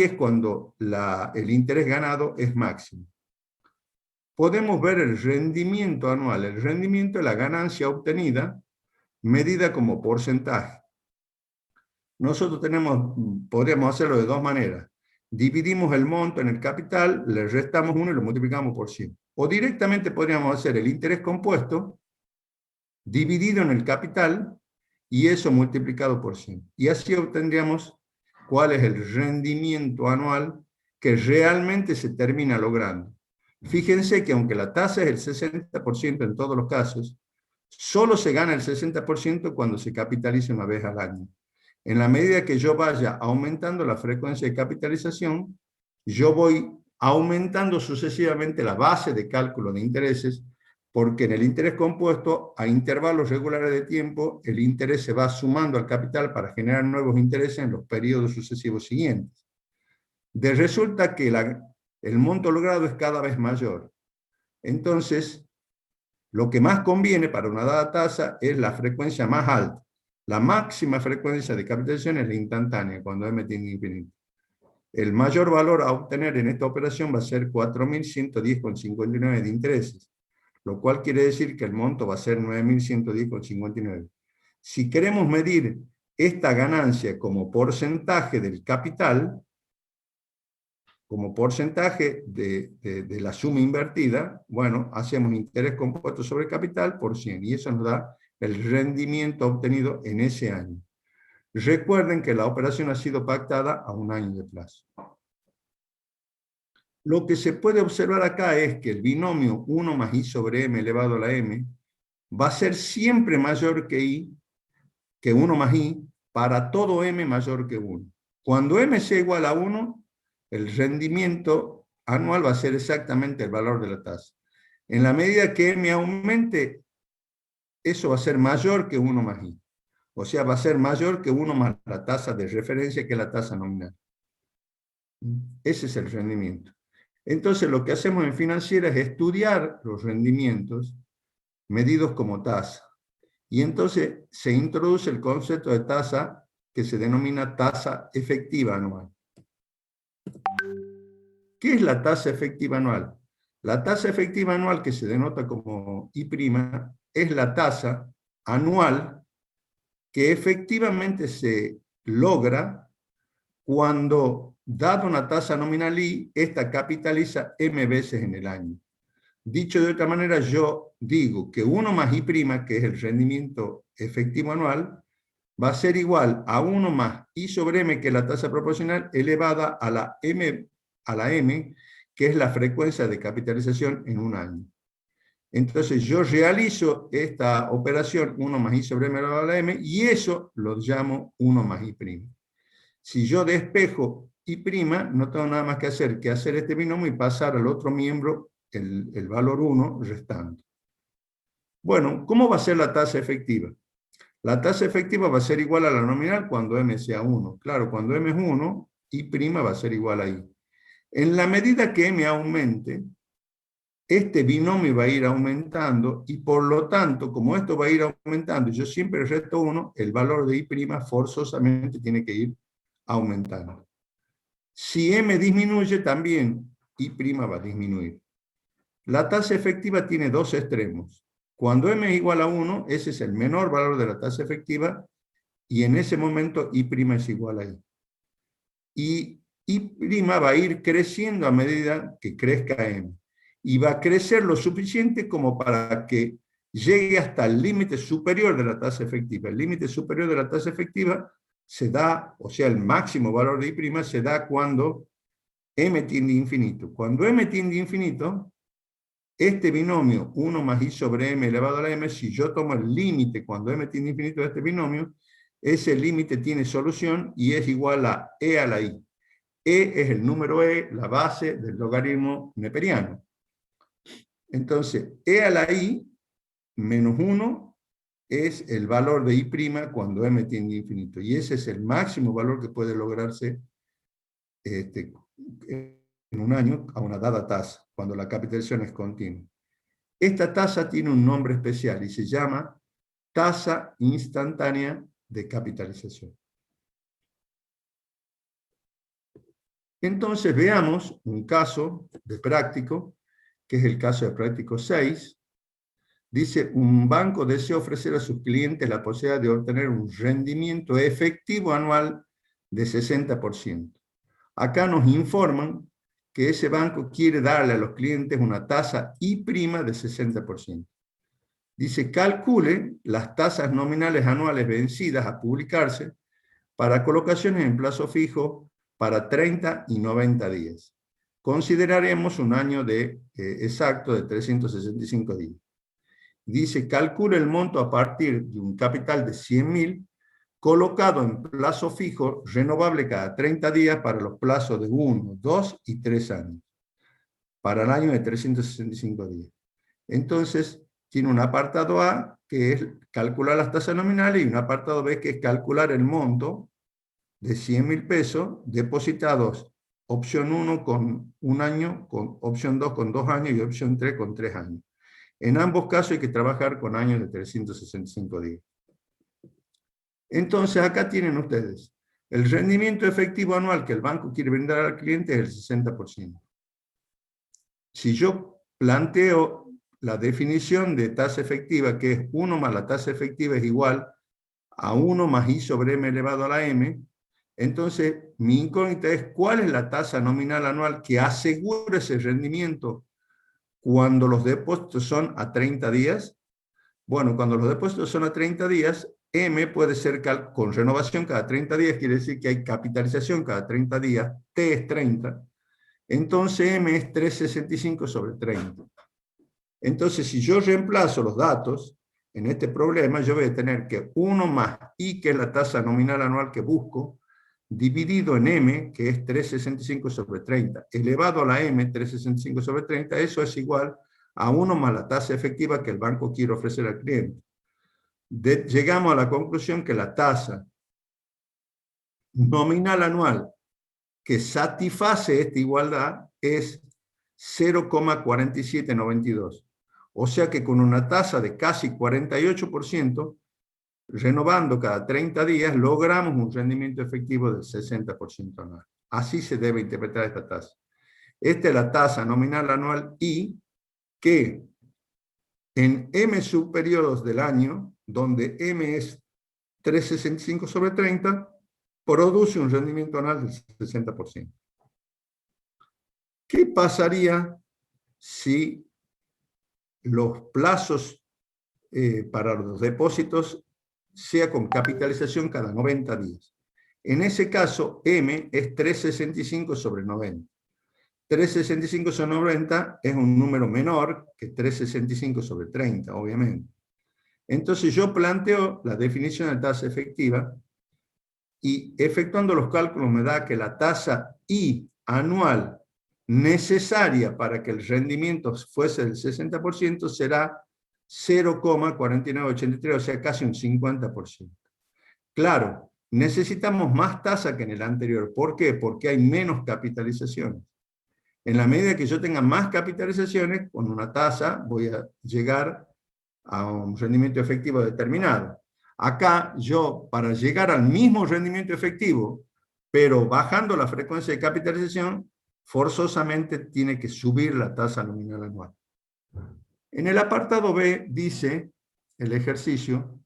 es cuando el interés ganado es máximo. Podemos ver el rendimiento anual. El rendimiento es la ganancia obtenida medida como porcentaje. Nosotros podríamos hacerlo de dos maneras. Dividimos el monto en el capital, le restamos 1 y lo multiplicamos por 100. O directamente podríamos hacer el interés compuesto dividido en el capital y eso multiplicado por 100. Y así obtendríamos cuál es el rendimiento anual que realmente se termina logrando. Fíjense que aunque la tasa es el 60% en todos los casos, solo se gana el 60% cuando se capitaliza una vez al año. En la medida que yo vaya aumentando la frecuencia de capitalización, yo voy aumentando sucesivamente la base de cálculo de intereses, porque en el interés compuesto, a intervalos regulares de tiempo, el interés se va sumando al capital para generar nuevos intereses en los periodos sucesivos siguientes. Resulta que el monto logrado es cada vez mayor. Entonces, lo que más conviene para una dada tasa es la frecuencia más alta. La máxima frecuencia de capitalización es la instantánea, cuando m tiende a infinito. El mayor valor a obtener en esta operación va a ser 4.110,59 de intereses, lo cual quiere decir que el monto va a ser 9.110,59. Si queremos medir esta ganancia como porcentaje del capital, como porcentaje de la suma invertida, bueno, hacemos interés compuesto sobre capital por 100, y eso nos da el rendimiento obtenido en ese año. Recuerden que la operación ha sido pactada a un año de plazo. Lo que se puede observar acá es que el binomio 1 más i sobre m elevado a la m va a ser siempre mayor que 1 más i, para todo m mayor que 1. Cuando m sea igual a 1, el rendimiento anual va a ser exactamente el valor de la tasa. En la medida que m aumente, eso va a ser mayor que 1 más i. O sea, va a ser mayor que 1 más la tasa de referencia, que es la tasa nominal. Ese es el rendimiento. Entonces, lo que hacemos en financiera es estudiar los rendimientos medidos como tasa. Y entonces se introduce el concepto de tasa que se denomina tasa efectiva anual. ¿Qué es la tasa efectiva anual? La tasa efectiva anual, que se denota como I', es la tasa anual que efectivamente se logra cuando, dada una tasa nominal I, esta capitaliza m veces en el año. Dicho de otra manera, yo digo que 1 más I', que es el rendimiento efectivo anual, va a ser igual a 1 más I sobre M, que es la tasa proporcional, elevada a la M, que es la frecuencia de capitalización en un año. Entonces yo realizo esta operación 1 más I sobre M elevado a la M, y eso lo llamo 1 más I'. Si yo despejo I', no tengo nada más que hacer este binomio y pasar al otro miembro el valor 1 restando. Bueno, ¿cómo va a ser la tasa efectiva? La tasa efectiva va a ser igual a la nominal cuando m sea 1. Claro, cuando m es 1, I' va a ser igual a I. En la medida que m aumente, este binomio va a ir aumentando, y por lo tanto, como esto va a ir aumentando y yo siempre resto 1, el valor de I' forzosamente tiene que ir aumentando. Si m disminuye, también I' va a disminuir. La tasa efectiva tiene dos extremos. Cuando m es igual a 1, ese es el menor valor de la tasa efectiva, y en ese momento I' es igual a I. Y I' va a ir creciendo a medida que crezca m. Y va a crecer lo suficiente como para que llegue hasta el límite superior de la tasa efectiva. El límite superior de la tasa efectiva se da, o sea, el máximo valor de I' se da cuando m tiende a infinito. Cuando m tiende a infinito, este binomio 1 más I sobre m elevado a la m, si yo tomo el límite cuando m tiende a infinito de este binomio, ese límite tiene solución y es igual a e a la i. E es el número e, la base del logaritmo neperiano. Entonces, e a la i menos 1 es el valor de I' cuando m tiende a infinito. Y ese es el máximo valor que puede lograrse en un año a una dada tasa, cuando la capitalización es continua. Esta tasa tiene un nombre especial y se llama tasa instantánea de capitalización. Entonces veamos un caso de práctico, que es el caso de práctico 6. Dice, un banco desea ofrecer a sus clientes la posibilidad de obtener un rendimiento efectivo anual de 60%. Acá nos informan que ese banco quiere darle a los clientes una tasa I' de 60%. Dice, calcule las tasas nominales anuales vencidas a publicarse para colocaciones en plazo fijo para 30 y 90 días. Consideraremos un año exacto de 365 días. Dice, calcule el monto a partir de un capital de 100.000 colocado en plazo fijo, renovable cada 30 días para los plazos de 1, 2 y 3 años, para el año de 365 días. Entonces, tiene un apartado A, que es calcular las tasas nominales, y un apartado B, que es calcular el monto de 100.000 pesos depositados, opción 1 con 1 año, opción 2 con 2 años y opción 3 con 3 años. En ambos casos hay que trabajar con años de 365 días. Entonces, acá tienen ustedes, el rendimiento efectivo anual que el banco quiere brindar al cliente es el 60%. Si yo planteo la definición de tasa efectiva, que es 1 más la tasa efectiva es igual a 1 más I sobre M elevado a la M, entonces mi incógnita es cuál es la tasa nominal anual que asegura ese rendimiento cuando los depósitos son a 30 días. Bueno, cuando los depósitos son a 30 días, M puede ser con renovación cada 30 días, quiere decir que hay capitalización cada 30 días, T es 30, entonces M es 365 sobre 30. Entonces, si yo reemplazo los datos en este problema, yo voy a tener que 1 más I, que es la tasa nominal anual que busco, dividido en M, que es 365 sobre 30, elevado a la M, 365 sobre 30, eso es igual a 1 más la tasa efectiva que el banco quiere ofrecer al cliente. Llegamos a la conclusión que la tasa nominal anual que satisface esta igualdad es 0,4792. O sea que con una tasa de casi 48%, renovando cada 30 días, logramos un rendimiento efectivo del 60% anual. Así se debe interpretar esta tasa. Esta es la tasa nominal anual I, que en M subperiodos del año, donde M es 365 sobre 30, produce un rendimiento anual del 60%. ¿Qué pasaría si los plazos para los depósitos sea con capitalización cada 90 días? En ese caso, M es 365 sobre 90. 365 sobre 90 es un número menor que 365 sobre 30, obviamente. Entonces yo planteo la definición de tasa efectiva y efectuando los cálculos me da que la tasa I anual necesaria para que el rendimiento fuese del 60% será 0,4983, o sea, casi un 50%. Claro, necesitamos más tasa que en el anterior. ¿Por qué? Porque hay menos capitalizaciones. En la medida que yo tenga más capitalizaciones, con una tasa voy a llegar a un rendimiento efectivo determinado. Acá yo, para llegar al mismo rendimiento efectivo, pero bajando la frecuencia de capitalización, forzosamente tiene que subir la tasa nominal anual. En el apartado B dice el ejercicio,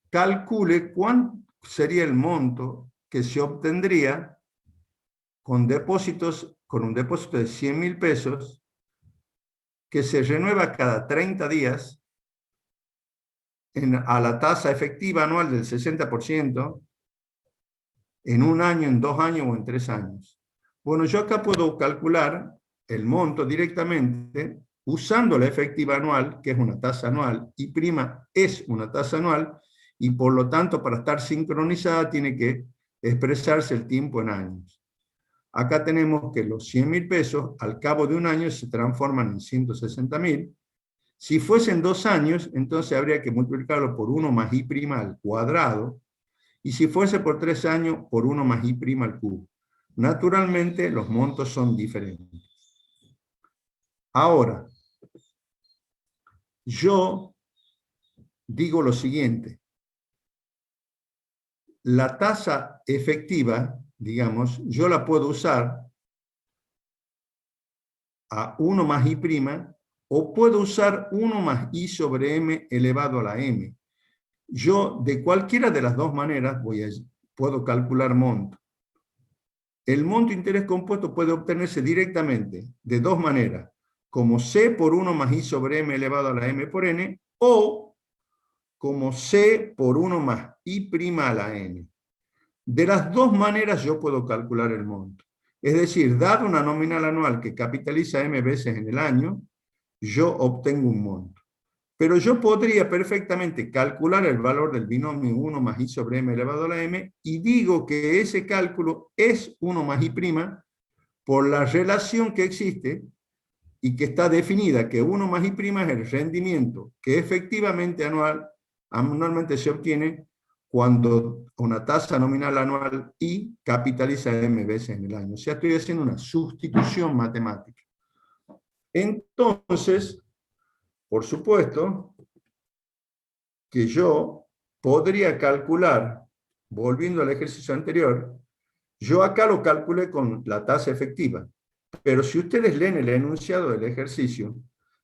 calcule cuánto sería el monto que se obtendría con un depósito de 100.000 pesos que se renueva cada 30 días a la tasa efectiva anual del 60%, en un año, en 2 años o en 3 años. Bueno, yo acá puedo calcular el monto directamente usando la efectiva anual, que es una tasa anual, y prima es una tasa anual, y por lo tanto, para estar sincronizada, tiene que expresarse el tiempo en años. Acá tenemos que los 100.000 pesos, al cabo de un año, se transforman en 160.000. Si fuesen 2 años, entonces habría que multiplicarlo por 1 más I' al cuadrado, y si fuese por 3 años, por 1 más I' al cubo. Naturalmente, los montos son diferentes. Ahora, yo digo lo siguiente. La tasa efectiva, digamos, yo la puedo usar a 1 más I', o puedo usar 1 más I sobre M elevado a la M. Yo, de cualquiera de las dos maneras, puedo calcular monto. El monto de interés compuesto puede obtenerse directamente de dos maneras, como C por 1 más I sobre M elevado a la M por N, o como C por 1 más I' a la N. De las dos maneras yo puedo calcular el monto. Es decir, dado una nominal anual que capitaliza M veces en el año, yo obtengo un monto. Pero yo podría perfectamente calcular el valor del binomio 1 más I sobre M elevado a la M y digo que ese cálculo es 1 más I' por la relación que existe y que está definida, que 1 más I' es el rendimiento que efectivamente anualmente se obtiene cuando una tasa nominal anual I capitaliza M veces en el año. O sea, estoy haciendo una sustitución matemática. Entonces, por supuesto, que yo podría calcular, volviendo al ejercicio anterior, yo acá lo calculé con la tasa efectiva, pero si ustedes leen el enunciado del ejercicio,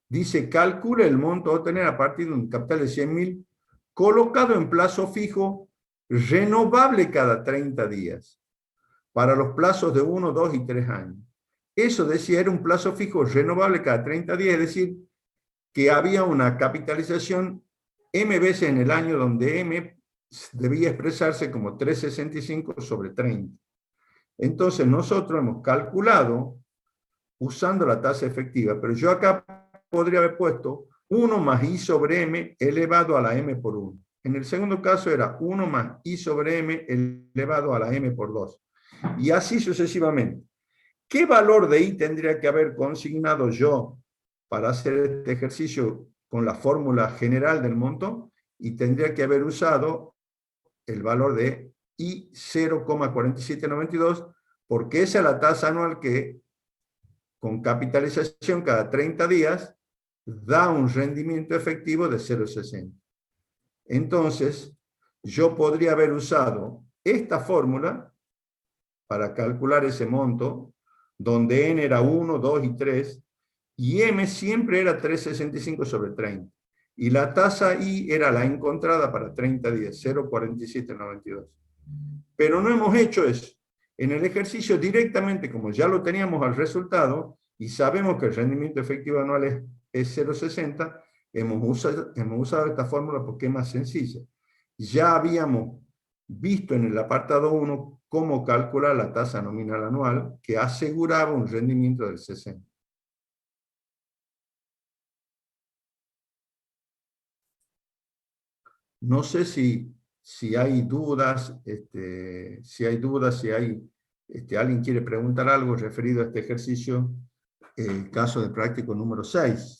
dice calcule el monto a obtener a partir de un capital de 100.000 colocado en plazo fijo, renovable cada 30 días, para los plazos de 1, 2 y 3 años. Eso decía, era un plazo fijo renovable cada 30 días, es decir, que había una capitalización M veces en el año donde M debía expresarse como 365 sobre 30. Entonces nosotros hemos calculado usando la tasa efectiva, pero yo acá podría haber puesto 1 más I sobre M elevado a la M por 1. En el segundo caso era 1 más I sobre M elevado a la M por 2. Y así sucesivamente. ¿Qué valor de I tendría que haber consignado yo para hacer este ejercicio con la fórmula general del monto? Y tendría que haber usado el valor de I 0,4792, porque esa es la tasa anual que, con capitalización cada 30 días, da un rendimiento efectivo de 0,60. Entonces, yo podría haber usado esta fórmula para calcular ese monto, donde N era 1, 2 y 3, y M siempre era 365 sobre 30. Y la tasa I era la encontrada para 30 días, 0,4792. Pero no hemos hecho eso. En el ejercicio directamente, como ya lo teníamos al resultado, y sabemos que el rendimiento efectivo anual es 0,60, hemos usado esta fórmula porque es más sencilla. Ya habíamos visto en el apartado 1 cómo calcular la tasa nominal anual, que aseguraba un rendimiento del 60. No sé si hay dudas, si alguien quiere preguntar algo referido a este ejercicio, el caso de práctico número 6.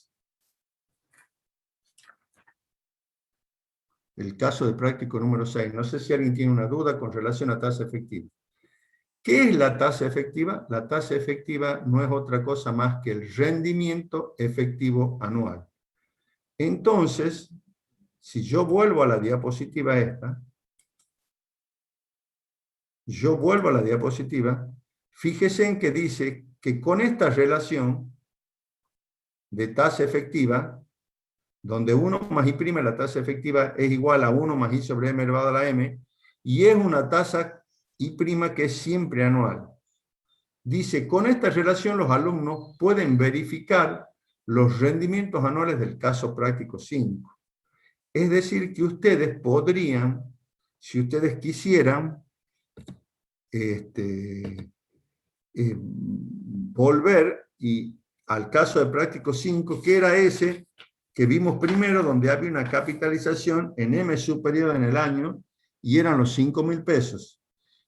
El caso de práctico número 6. No sé si alguien tiene una duda con relación a tasa efectiva. ¿Qué es la tasa efectiva? La tasa efectiva no es otra cosa más que el rendimiento efectivo anual. Entonces, si yo vuelvo a la diapositiva esta, fíjese en que dice que con esta relación de tasa efectiva, donde 1 más I', la tasa efectiva, es igual a 1 más I sobre M elevado a la M, y es una tasa I' que es siempre anual. Dice, con esta relación los alumnos pueden verificar los rendimientos anuales del caso práctico 5. Es decir, que ustedes podrían, si ustedes quisieran, volver al caso de práctico 5, que era ese que vimos primero, donde había una capitalización en M superior en el año, y eran los 5.000 pesos.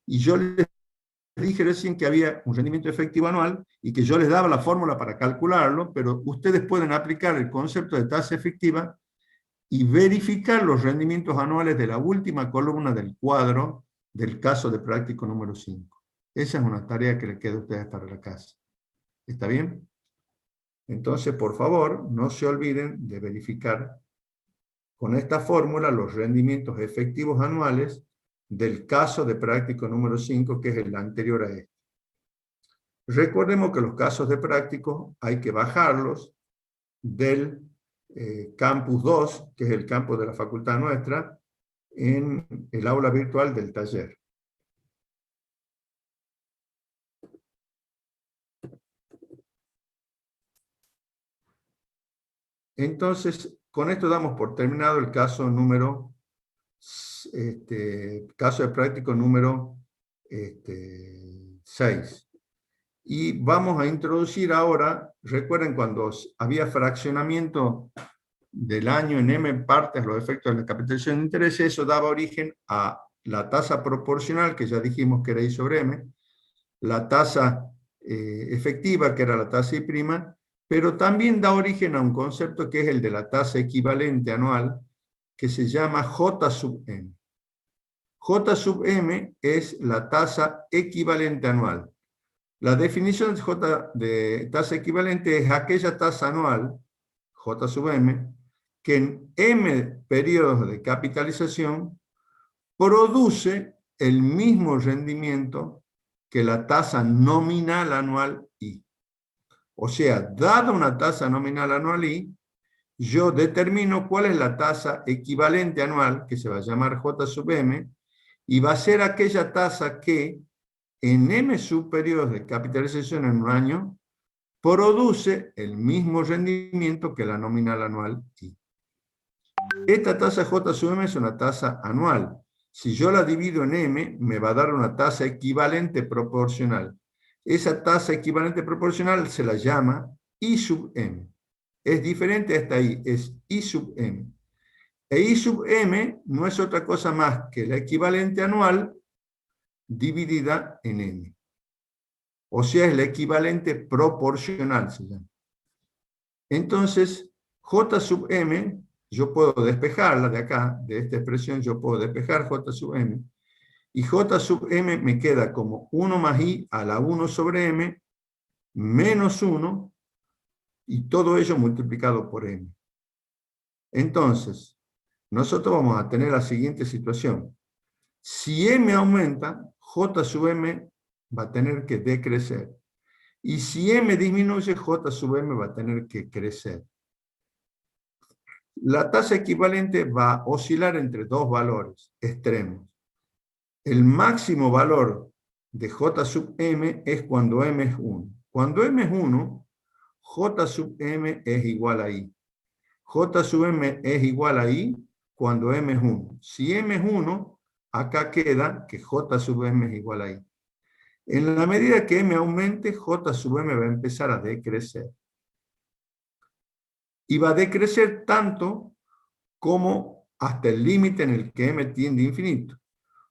Y yo les dije recién que había un rendimiento efectivo anual, y que yo les daba la fórmula para calcularlo, pero ustedes pueden aplicar el concepto de tasa efectiva y verificar los rendimientos anuales de la última columna del cuadro del caso de práctico número 5. Esa es una tarea que les queda a ustedes para la casa. ¿Está bien? Entonces, por favor, no se olviden de verificar con esta fórmula los rendimientos efectivos anuales del caso de práctico número 5, que es el anterior a este. Recordemos que los casos de prácticos hay que bajarlos del Campus 2, que es el campus de la facultad nuestra, en el aula virtual del taller. Entonces, con esto damos por terminado el caso número, caso de práctico número 6. Y vamos a introducir ahora, recuerden cuando había fraccionamiento del año en m partes los efectos de la capitalización de interés, eso daba origen a la tasa proporcional, que ya dijimos que era I sobre M, la tasa efectiva, que era la tasa I', pero también da origen a un concepto que es el de la tasa equivalente anual, que se llama J sub M. J sub M es la tasa equivalente anual. La definición de J de tasa equivalente es aquella tasa anual, J sub M, que en M periodos de capitalización produce el mismo rendimiento que la tasa nominal anual I. O sea, dada una tasa nominal anual I, yo determino cuál es la tasa equivalente anual, que se va a llamar J sub M, y va a ser aquella tasa que en M superiores de capitalización en un año produce el mismo rendimiento que la nominal anual I. Esta tasa J sub M es una tasa anual. Si yo la divido en M, me va a dar una tasa equivalente proporcional. Esa tasa equivalente proporcional se la llama I sub M. Es diferente a esta I, es I sub M. E I sub M no es otra cosa más que la equivalente anual dividida en M. O sea, es la equivalente proporcional, se llama. Entonces, J sub M, yo puedo despejarla de acá, de esta expresión, yo puedo despejar J sub M, y J sub M me queda como 1 más I a la 1 sobre M, menos 1, y todo ello multiplicado por M. Entonces, nosotros vamos a tener la siguiente situación. Si M aumenta, J sub M va a tener que decrecer. Y si M disminuye, J sub M va a tener que crecer. La tasa equivalente va a oscilar entre dos valores extremos. El máximo valor de J sub M es cuando M es 1. Cuando M es 1, J sub M es igual a I. J sub M es igual a I cuando M es 1. Si M es 1, acá queda que J sub M es igual a I. En la medida que M aumente, J sub M va a empezar a decrecer. Y va a decrecer tanto como hasta el límite en el que M tiende a infinito.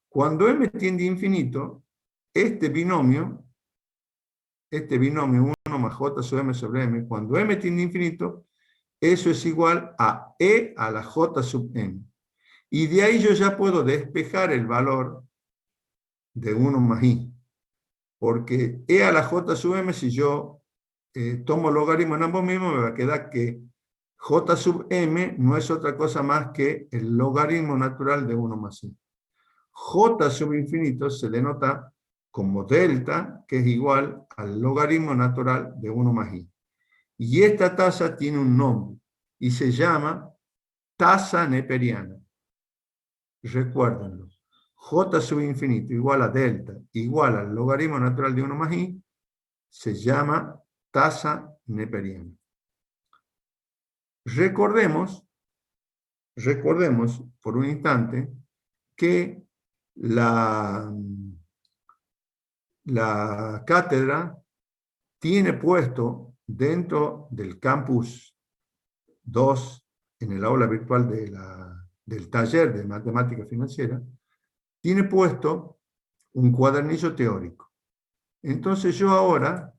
Cuando M tiende a infinito, este binomio 1 más J sub M sobre M, cuando M tiende a infinito, eso es igual a E a la J sub M. Y de ahí yo ya puedo despejar el valor de 1 más I. Porque E a la J sub M, si yo tomo logaritmo en ambos mismos, me va a quedar que J sub M no es otra cosa más que el logaritmo natural de 1 más I. J sub infinito se denota como delta, que es igual al logaritmo natural de 1 más I. Y esta tasa tiene un nombre, y se llama tasa neperiana. Recuérdenlo. J sub infinito igual a delta, igual al logaritmo natural de 1 más I, se llama tasa neperiana. Recordemos por un instante que la cátedra tiene puesto dentro del campus 2, en el aula virtual del taller de matemática financiera, tiene puesto un cuadernillo teórico. Entonces yo ahora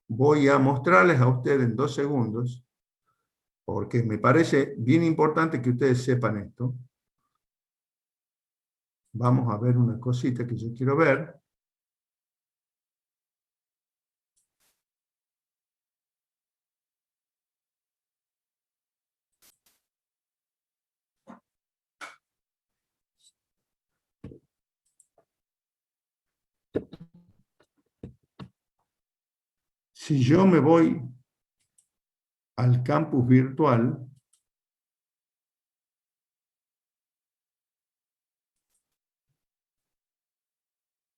voy a mostrarles a ustedes en 2 segundos, porque me parece bien importante que ustedes sepan esto. Vamos a ver una cosita que yo quiero ver. Si yo me voy al campus virtual,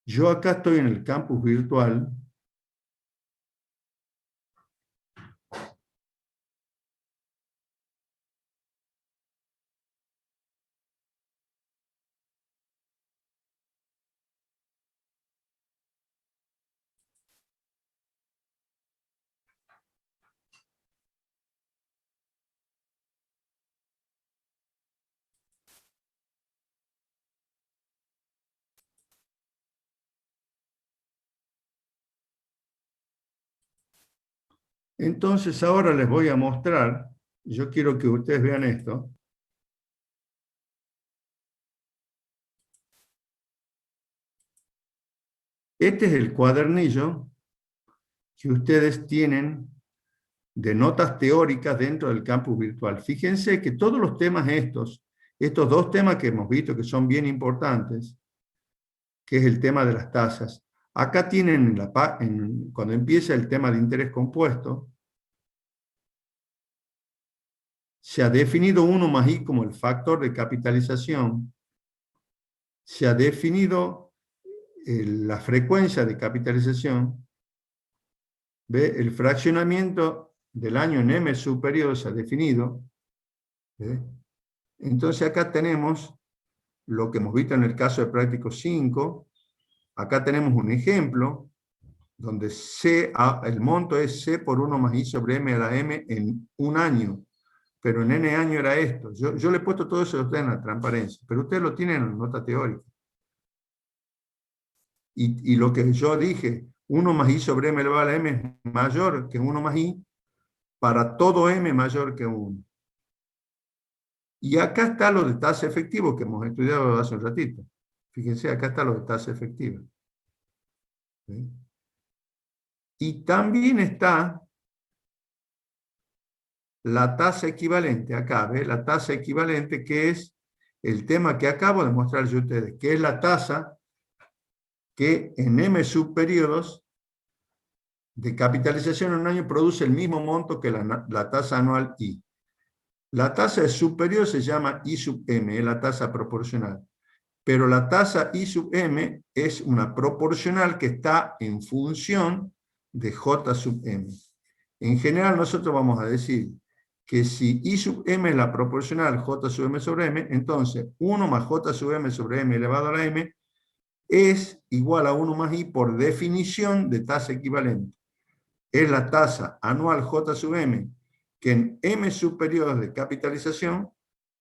yo acá estoy en el campus virtual. Entonces ahora les voy a mostrar, yo quiero que ustedes vean esto. Este es el cuadernillo que ustedes tienen de notas teóricas dentro del campus virtual. Fíjense que todos los temas estos dos temas que hemos visto que son bien importantes, que es el tema de las tasas, acá tienen, cuando empieza el tema de interés compuesto, se ha definido 1 más i como el factor de capitalización, se ha definido la frecuencia de capitalización, ¿ve? El fraccionamiento del año en m subperiodo se ha definido, ¿ve? Entonces acá tenemos lo que hemos visto en el caso de práctico 5, acá tenemos un ejemplo, donde el monto es C por 1 más I sobre M a la M en un año, pero en N año era esto. Yo le he puesto todo eso a ustedes en la transparencia, pero ustedes lo tienen en nota teórica. Y lo que yo dije, 1 más I sobre M elevado a la M es mayor que 1 más I para todo M mayor que 1. Y acá está lo de tasa efectiva que hemos estudiado hace un ratito. Fíjense, acá está lo de tasa efectiva. ¿Sí? Y también está la tasa equivalente, acá, ¿ve? La tasa equivalente, que es el tema que acabo de mostrar yo a ustedes, que es la tasa que en M subperiodos de capitalización en un año produce el mismo monto que la tasa anual I. La tasa de subperiodo se llama I sub M, es la tasa proporcional. Pero la tasa I sub M es una proporcional que está en función de J sub M. En general nosotros vamos a decir que si I sub M es la proporcional J sub M sobre M, entonces 1 más J sub M sobre M elevado a la M es igual a 1 más I por definición de tasa equivalente. Es la tasa anual J sub M que en M subperiodos de capitalización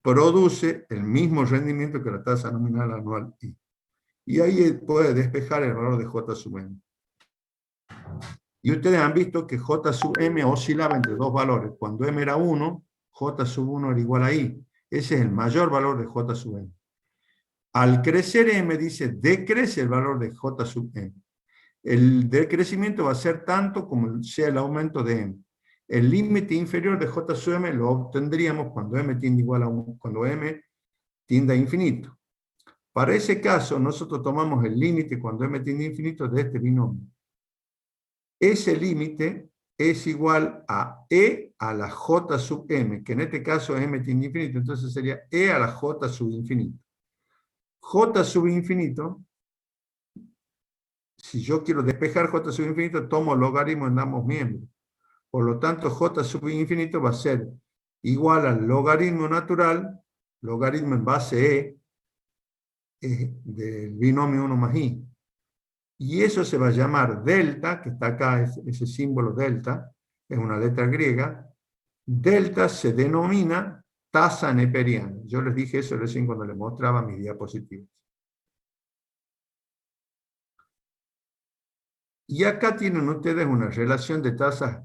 produce el mismo rendimiento que la tasa nominal anual I. Y ahí puede despejar el valor de J sub M. Y ustedes han visto que J sub M oscilaba entre dos valores. Cuando M era 1, J sub 1 era igual a I. Ese es el mayor valor de J sub M. Al crecer M, dice, decrece el valor de J sub M. El decrecimiento va a ser tanto como sea el aumento de M. El límite inferior de J sub M lo obtendríamos cuando M tiende igual a 1, cuando M tiende a infinito. Para ese caso, nosotros tomamos el límite cuando M tiende a infinito de este binomio. Ese límite es igual a E a la J sub M, que en este caso es M tiende a infinito, entonces sería E a la J sub infinito. J sub infinito, si yo quiero despejar J sub infinito, tomo logaritmo en ambos miembros. Por lo tanto, J sub infinito va a ser igual al logaritmo natural, logaritmo en base E, del binomio 1 más I. Y eso se va a llamar delta, que está acá, ese símbolo delta, es una letra griega. Delta se denomina tasa neperiana. Yo les dije eso recién cuando les mostraba mis diapositivas. Y acá tienen ustedes una relación de tasas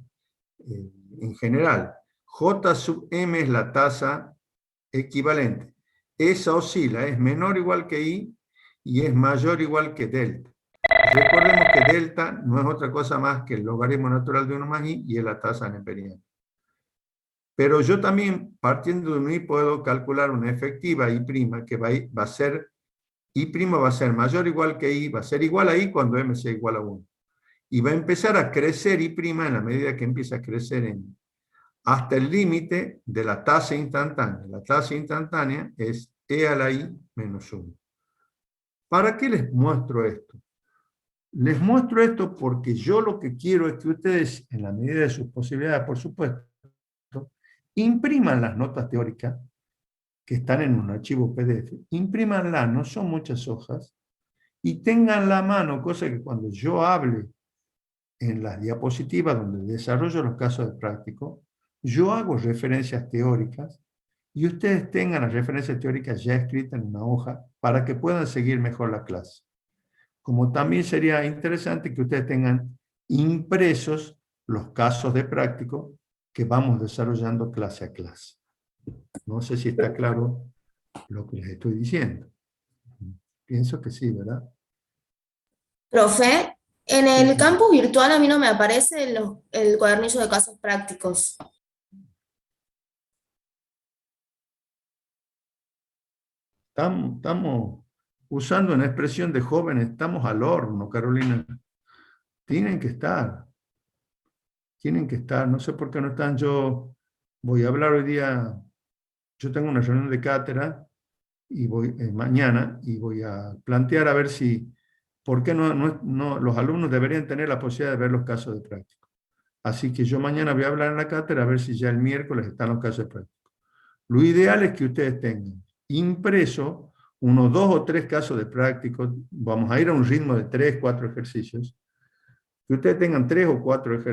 en general. J sub M es la tasa equivalente. Esa oscila, es menor o igual que I y es mayor o igual que delta. Recordemos que delta no es otra cosa más que el logaritmo natural de 1 más I y es la tasa neperiana. Pero yo también, partiendo de un I, puedo calcular una efectiva I', que va a ser, I' va a ser mayor o igual que I, va a ser igual a I cuando M sea igual a 1. y va a empezar a crecer Y' en la medida que empieza a crecer hasta el límite de la tasa instantánea. La tasa instantánea es E a la I menos 1. ¿Para qué les muestro esto? Les muestro esto porque yo lo que quiero es que ustedes, en la medida de sus posibilidades, por supuesto, impriman las notas teóricas que están en un archivo PDF, imprímanlas, no son muchas hojas, y tengan la mano, cosa que cuando yo hable en las diapositivas donde desarrollo los casos de práctico, yo hago referencias teóricas y ustedes tengan las referencias teóricas ya escritas en una hoja para que puedan seguir mejor la clase. Como también sería interesante que ustedes tengan impresos los casos de práctico que vamos desarrollando clase a clase. No sé si está claro lo que les estoy diciendo. Pienso que sí, ¿verdad? Profe, en Sí, el sí. campus virtual a mí no me aparece el cuadernillo de casos prácticos. Estamos usando una expresión de jóvenes, estamos al horno, Carolina. Tienen que estar, tienen que estar. No sé por qué no están. Yo voy a hablar hoy día, yo tengo una reunión de cátedra y voy mañana y voy a plantear a ver si, ¿por qué los alumnos deberían tener la posibilidad de ver los casos de práctica? Así que yo mañana voy a hablar en la cátedra a ver si ya el miércoles están los casos de práctica. Lo ideal es que ustedes tengan impreso unos 2 o 3 casos de prácticos, vamos a ir a un ritmo de 3, 4 ejercicios, que ustedes tengan 3 o 4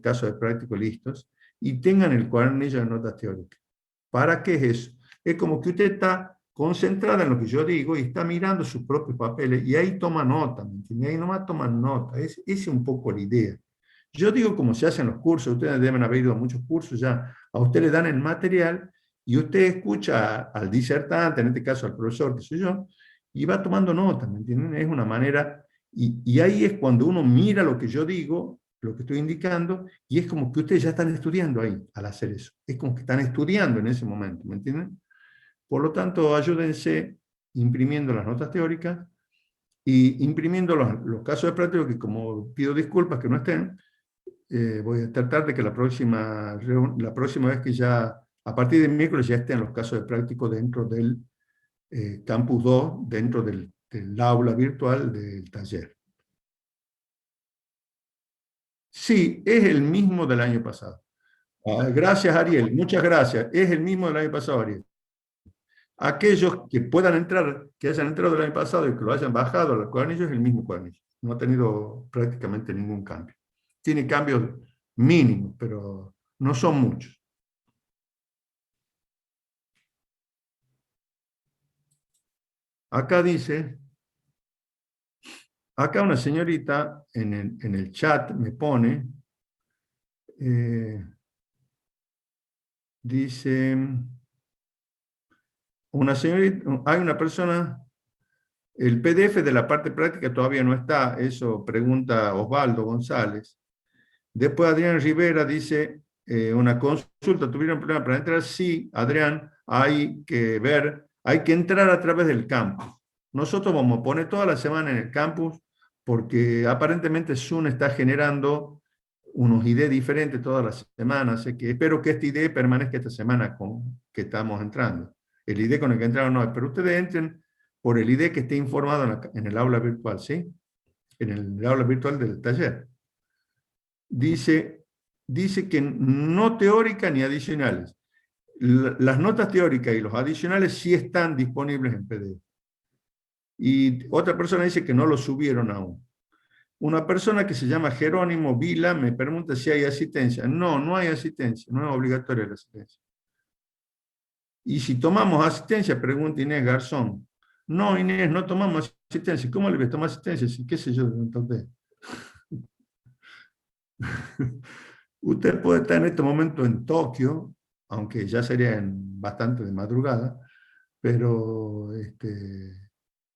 casos de práctico listos y tengan el cuadernillo de notas teóricas. ¿Para qué es eso? Es como que usted está concentrada en lo que yo digo y está mirando sus propios papeles y ahí toma nota, ¿me entiende? Ahí nomás toman nota, esa es un poco la idea. Yo digo como se hacen los cursos, ustedes deben haber ido a muchos cursos ya, a usted le dan el material y usted escucha al disertante, en este caso al profesor, qué sé yo, y va tomando nota, ¿me entienden? Es una manera, y ahí es cuando uno mira lo que yo digo, lo que estoy indicando, y es como que ustedes ya están estudiando ahí al hacer eso. Es como que están estudiando en ese momento, ¿me entienden? Por lo tanto, ayúdense imprimiendo las notas teóricas y imprimiendo los casos de práctica, que como pido disculpas que no estén, voy a tratar de que la próxima vez que ya, a partir de miércoles, ya estén los casos de práctico dentro del Campus 2, dentro del aula virtual del taller. Sí, es el mismo del año pasado. Gracias, Ariel. Muchas gracias. Es el mismo del año pasado, Ariel. Aquellos que puedan entrar, que hayan entrado el año pasado y que lo hayan bajado al cuadernillo, es el mismo cuadernillo. No ha tenido prácticamente ningún cambio. Tiene cambios mínimos, pero no son muchos. Acá dice, acá una señorita en el chat me pone, dice, una señorita, hay una persona, el PDF de la parte práctica todavía no está, eso pregunta Osvaldo González. Después Adrián Rivera dice, una consulta, ¿tuvieron problema para entrar? Sí, Adrián, hay que ver, hay que entrar a través del campus. Nosotros vamos a poner toda la semana en el campus porque aparentemente Zoom está generando unos ID diferentes todas las semanas, así que espero que este ID permanezca esta semana con que estamos entrando. El ID con el que entraron no, pero ustedes entren por el ID que esté informado en el aula virtual, ¿sí? En el aula virtual del taller. Dice que no teórica ni adicionales. Las notas teóricas y los adicionales sí están disponibles en PDF. Y otra persona dice que no lo subieron aún. Una persona que se llama Jerónimo Vila me pregunta si hay asistencia. No, no hay asistencia, no es obligatoria la asistencia. Y si tomamos asistencia, pregunta Inés Garzón. No, Inés, no tomamos asistencia. ¿Cómo le ves tomar asistencia? Si, qué sé yo, entonces. Usted puede estar en este momento en Tokio, aunque ya sería bastante de madrugada, pero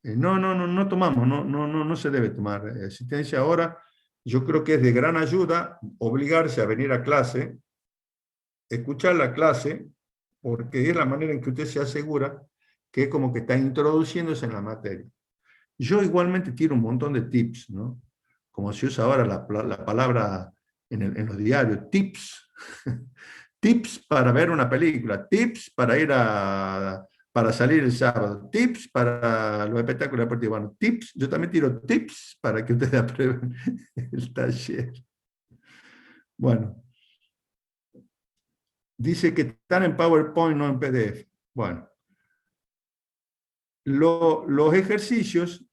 no tomamos, no se debe tomar asistencia ahora. Yo creo que es de gran ayuda obligarse a venir a clase, escuchar la clase, porque es la manera en que usted se asegura que es como que está introduciéndose en la materia. Yo igualmente tiro un montón de tips, ¿no? como se usa ahora la palabra en los diarios, tips. Tips para ver una película, tips para para salir el sábado, tips para los espectáculos deportivos. Bueno, tips, yo también tiro tips para que ustedes aprueben el taller. Bueno, dice que están en PowerPoint, no en PDF. Bueno, los ejercicios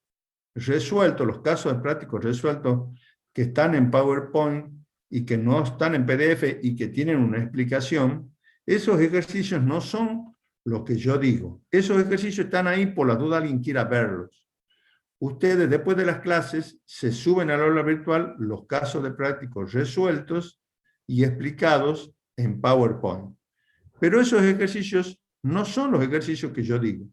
resueltos, los casos prácticos resueltos que están en PowerPoint y que no están en PDF y que tienen una explicación, esos ejercicios no son lo que yo digo. Esos ejercicios están ahí por la duda alguien quiera verlos. Ustedes después de las clases se suben al aula virtual los casos de prácticos resueltos y explicados en PowerPoint. Pero esos ejercicios no son los ejercicios que yo digo.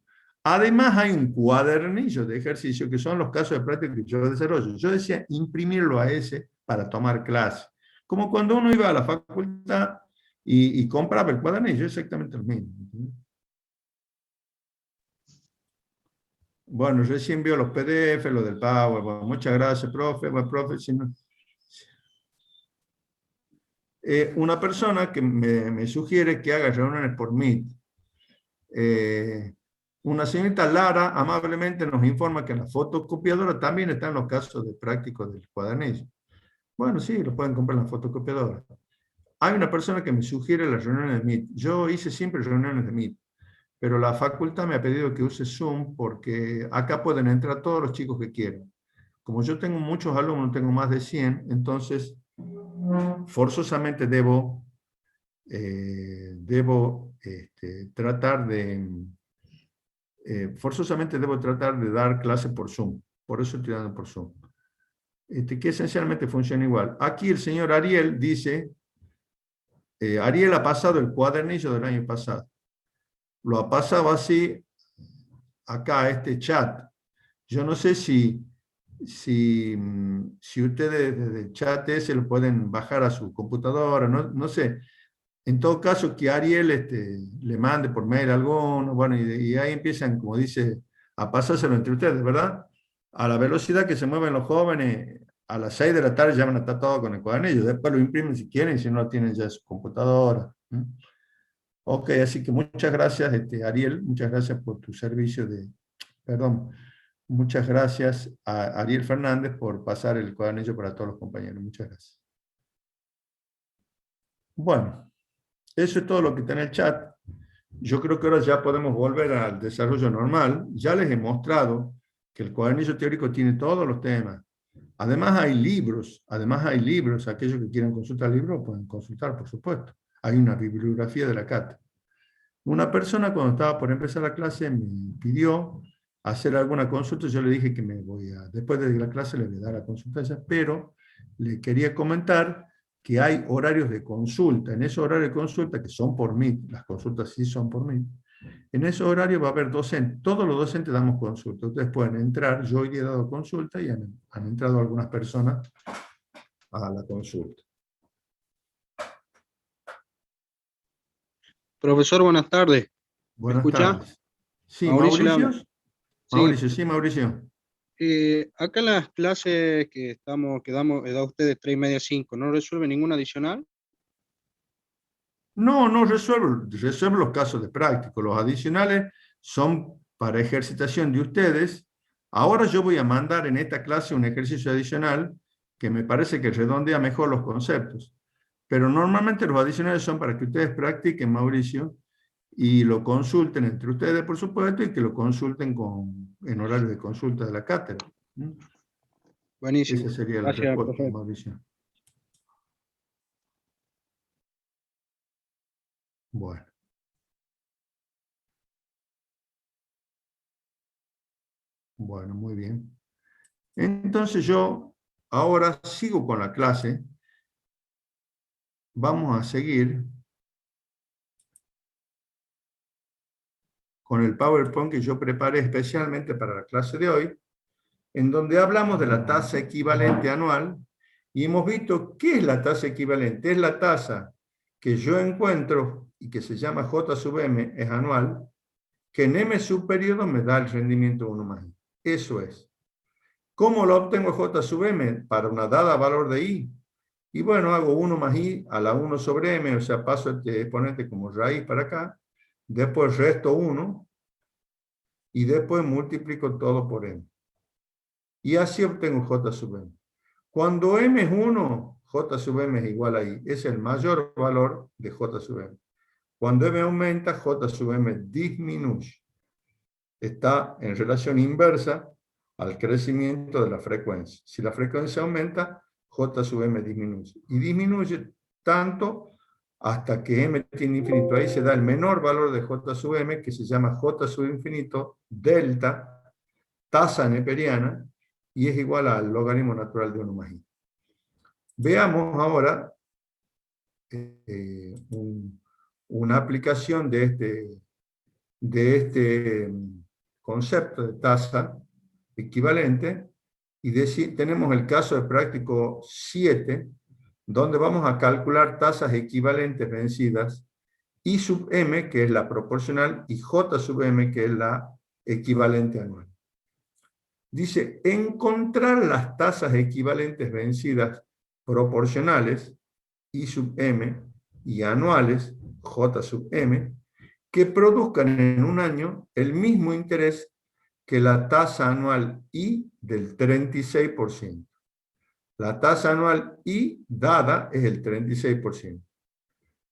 Además hay un cuadernillo de ejercicios que son los casos de práctica que yo desarrollo. Yo decía imprimirlo a ese para tomar clase. Como cuando uno iba a la facultad y compraba el cuadernillo, exactamente lo mismo. Bueno, recién vio los PDF, lo del Power. Bueno, muchas gracias, profe. Bueno, profe, si no... una persona que me sugiere que haga reuniones por Meet. Una señorita Lara amablemente nos informa que en la fotocopiadora también están los casos de prácticos del cuadernillo. Bueno, sí, lo pueden comprar en la fotocopiadora. Hay una persona que me sugiere las reuniones de Meet. Yo hice siempre reuniones de Meet, pero la facultad me ha pedido que use Zoom porque acá pueden entrar todos los chicos que quieran. Como yo tengo muchos alumnos, tengo más de 100, entonces forzosamente debo tratar de... forzosamente debo tratar de dar clase por Zoom. Por eso estoy dando por Zoom. Que esencialmente funciona igual. Aquí el señor Ariel dice, Ariel ha pasado el cuadernillo del año pasado. Lo ha pasado así acá a este chat. Yo no sé si ustedes desde el chat ese lo pueden bajar a su computadora, no sé. En todo caso, que Ariel le mande por mail alguno, bueno, y ahí empiezan, como dice, a pasárselo entre ustedes, ¿verdad? A la velocidad que se mueven los jóvenes, a las 6 de la tarde ya van a estar todos con el cuadernillo, después lo imprimen si quieren, si no lo tienen ya en su computadora. Ok, así que muchas gracias, Ariel, muchas gracias por tu servicio perdón, muchas gracias a Ariel Fernández por pasar el cuadernillo para todos los compañeros, muchas gracias. Bueno. Eso es todo lo que está en el chat. Yo creo que ahora ya podemos volver al desarrollo normal. Ya les he mostrado que el cuadernillo teórico tiene todos los temas. Además hay libros, aquellos que quieran consultar libros pueden consultar, por supuesto. Hay una bibliografía de la cátedra. Una persona cuando estaba por empezar la clase me pidió hacer alguna consulta, yo le dije que después de la clase le voy a dar la consulta a ella, pero le quería comentar que hay horarios de consulta. En esos horarios de consulta, que son por mí, las consultas sí son por mí, en esos horarios va a haber docentes. Todos los docentes damos consulta. Ustedes pueden entrar, yo hoy he dado consulta y han entrado algunas personas a la consulta. Profesor, buenas tardes. ¿Me Buenas escucha? tardes. Sí, Mauricio le habla. Mauricio. Mauricio, sí, Mauricio. Acá en las clases que da ustedes 3:30 a 5, ¿no resuelve ninguna adicional? No resuelvo los casos de práctico. Los adicionales son para ejercitación de ustedes. Ahora yo voy a mandar en esta clase un ejercicio adicional que me parece que redondea mejor los conceptos. Pero normalmente los adicionales son para que ustedes practiquen, Mauricio, y lo consulten entre ustedes, por supuesto, y que lo consulten en horario de consulta de la cátedra. Buenísimo. Esa sería la Gracias, respuesta, profesor. Mauricio. Bueno. Bueno, muy bien. Entonces yo ahora sigo con la clase. Vamos a seguir con el PowerPoint que yo preparé especialmente para la clase de hoy, en donde hablamos de la tasa equivalente anual y hemos visto qué es la tasa equivalente. Es la tasa que yo encuentro y que se llama J sub M, es anual, que en M sub periodo me da el rendimiento 1 más I. Eso es. ¿Cómo lo obtengo J sub m para una dada valor de I? Y bueno, hago 1 más I a la 1 sobre M, o sea, paso este exponente como raíz para acá, después resto 1, y después multiplico todo por M. Y así obtengo J sub M. Cuando M es 1, J sub M es igual a I. Es el mayor valor de J sub M. Cuando M aumenta, J sub M disminuye. Está en relación inversa al crecimiento de la frecuencia. Si la frecuencia aumenta, J sub M disminuye. Y disminuye tanto hasta que M tiene infinito. Ahí se da el menor valor de J sub M, que se llama J sub infinito delta, tasa neperiana, y es igual al logaritmo natural de 1 más I. Veamos ahora una aplicación de este concepto de tasa equivalente, y tenemos el caso de práctico 7, donde vamos a calcular tasas equivalentes vencidas, I sub m, que es la proporcional, y J sub m, que es la equivalente anual. Dice, encontrar las tasas equivalentes vencidas proporcionales, I sub m, y anuales, J sub m, que produzcan en un año el mismo interés que la tasa anual I del 36%. La tasa anual I dada es el 36%.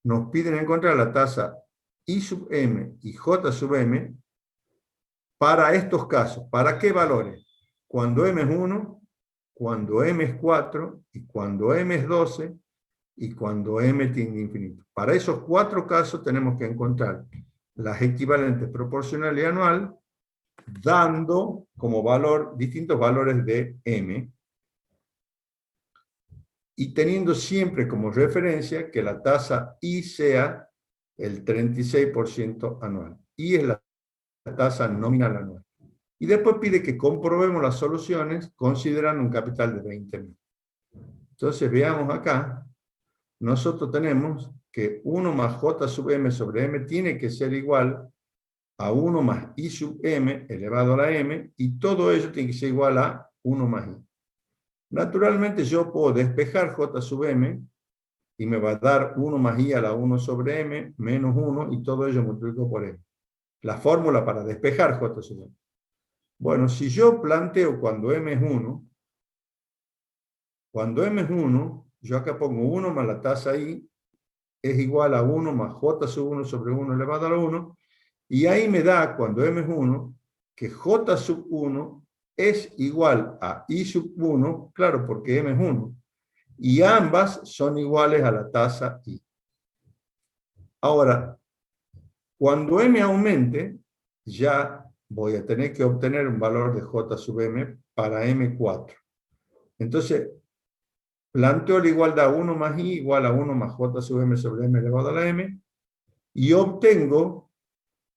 Nos piden encontrar la tasa I sub m y J sub m para estos casos. ¿Para qué valores? Cuando m es 1, cuando m es 4, y cuando m es 12, y cuando m tiende a infinito. Para esos 4 casos tenemos que encontrar las equivalentes proporcional y anual, dando como valor distintos valores de m, y teniendo siempre como referencia que la tasa I sea el 36% anual. I es la tasa nominal anual. Y después pide que comprobemos las soluciones considerando un capital de 20.000. Entonces veamos acá, nosotros tenemos que 1 más J sub m sobre m tiene que ser igual a 1 más I sub m elevado a la m, y todo ello tiene que ser igual a 1 más I. Naturalmente yo puedo despejar J sub m, y me va a dar 1 más I a la 1 sobre m, menos 1, y todo ello multiplico por m. La fórmula para despejar J sub m. Bueno, si yo planteo cuando m es 1, yo acá pongo 1 más la tasa I, es igual a 1 más J sub 1 sobre 1 elevado a la 1, y ahí me da, cuando m es 1, que J sub 1 es igual a I sub 1, claro, porque m es 1, y ambas son iguales a la tasa I. Ahora, cuando m aumente, ya voy a tener que obtener un valor de J sub m para M4. Entonces, planteo la igualdad 1 más I igual a 1 más J sub m sobre m elevado a la m, y obtengo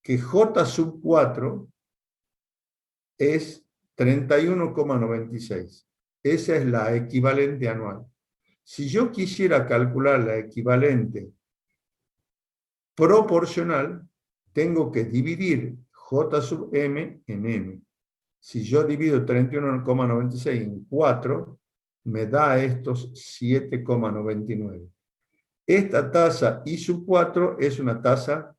que J sub 4 es 31,96. Esa es la equivalente anual. Si yo quisiera calcular la equivalente proporcional, tengo que dividir J sub m en m. Si yo divido 31,96 en 4, me da estos 7,99. Esta tasa I sub 4 es una tasa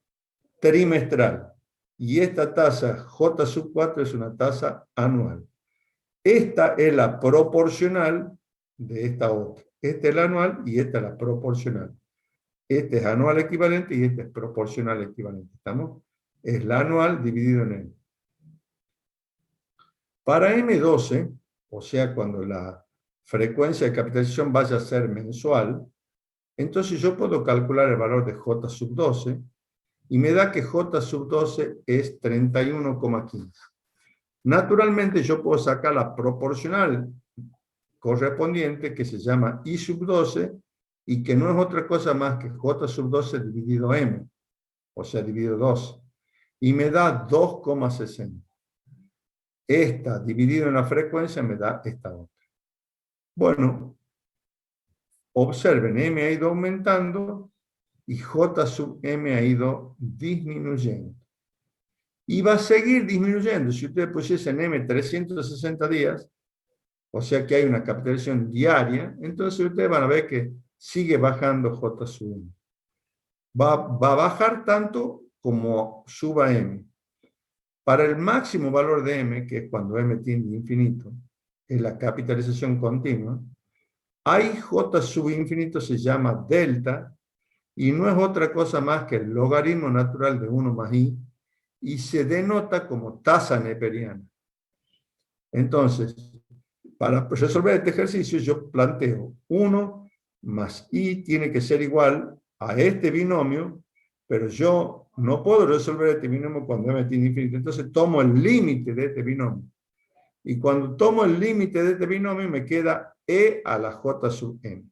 trimestral, y esta tasa J sub 4 es una tasa anual. Esta es la proporcional de esta otra. Esta es la anual y esta es la proporcional. Este es anual equivalente y este es proporcional equivalente. ¿Estamos? Es la anual dividido en M. Para M12, o sea, cuando la frecuencia de capitalización vaya a ser mensual, entonces yo puedo calcular el valor de J sub 12, y me da que J sub 12 es 31,15. Naturalmente yo puedo sacar la proporcional correspondiente, que se llama I sub 12, y que no es otra cosa más que J sub 12 dividido M, o sea, dividido 12. Y me da 2,60. Esta dividido en la frecuencia me da esta otra. Bueno, observen, M ha ido aumentando y J sub M ha ido disminuyendo. Y va a seguir disminuyendo. Si ustedes pusiesen M 360 días, o sea que hay una capitalización diaria, entonces ustedes van a ver que sigue bajando J sub M. Va a bajar tanto como suba M. Para el máximo valor de M, que es cuando M tiende a infinito, es la capitalización continua, hay J sub infinito se llama delta, y no es otra cosa más que el logaritmo natural de 1 más I, y se denota como tasa neperiana. Entonces, para resolver este ejercicio, yo planteo 1 más I tiene que ser igual a este binomio, pero yo no puedo resolver este binomio cuando M tiende a infinito. Entonces tomo el límite de este binomio. Y cuando tomo el límite de este binomio, me queda E a la J sub M.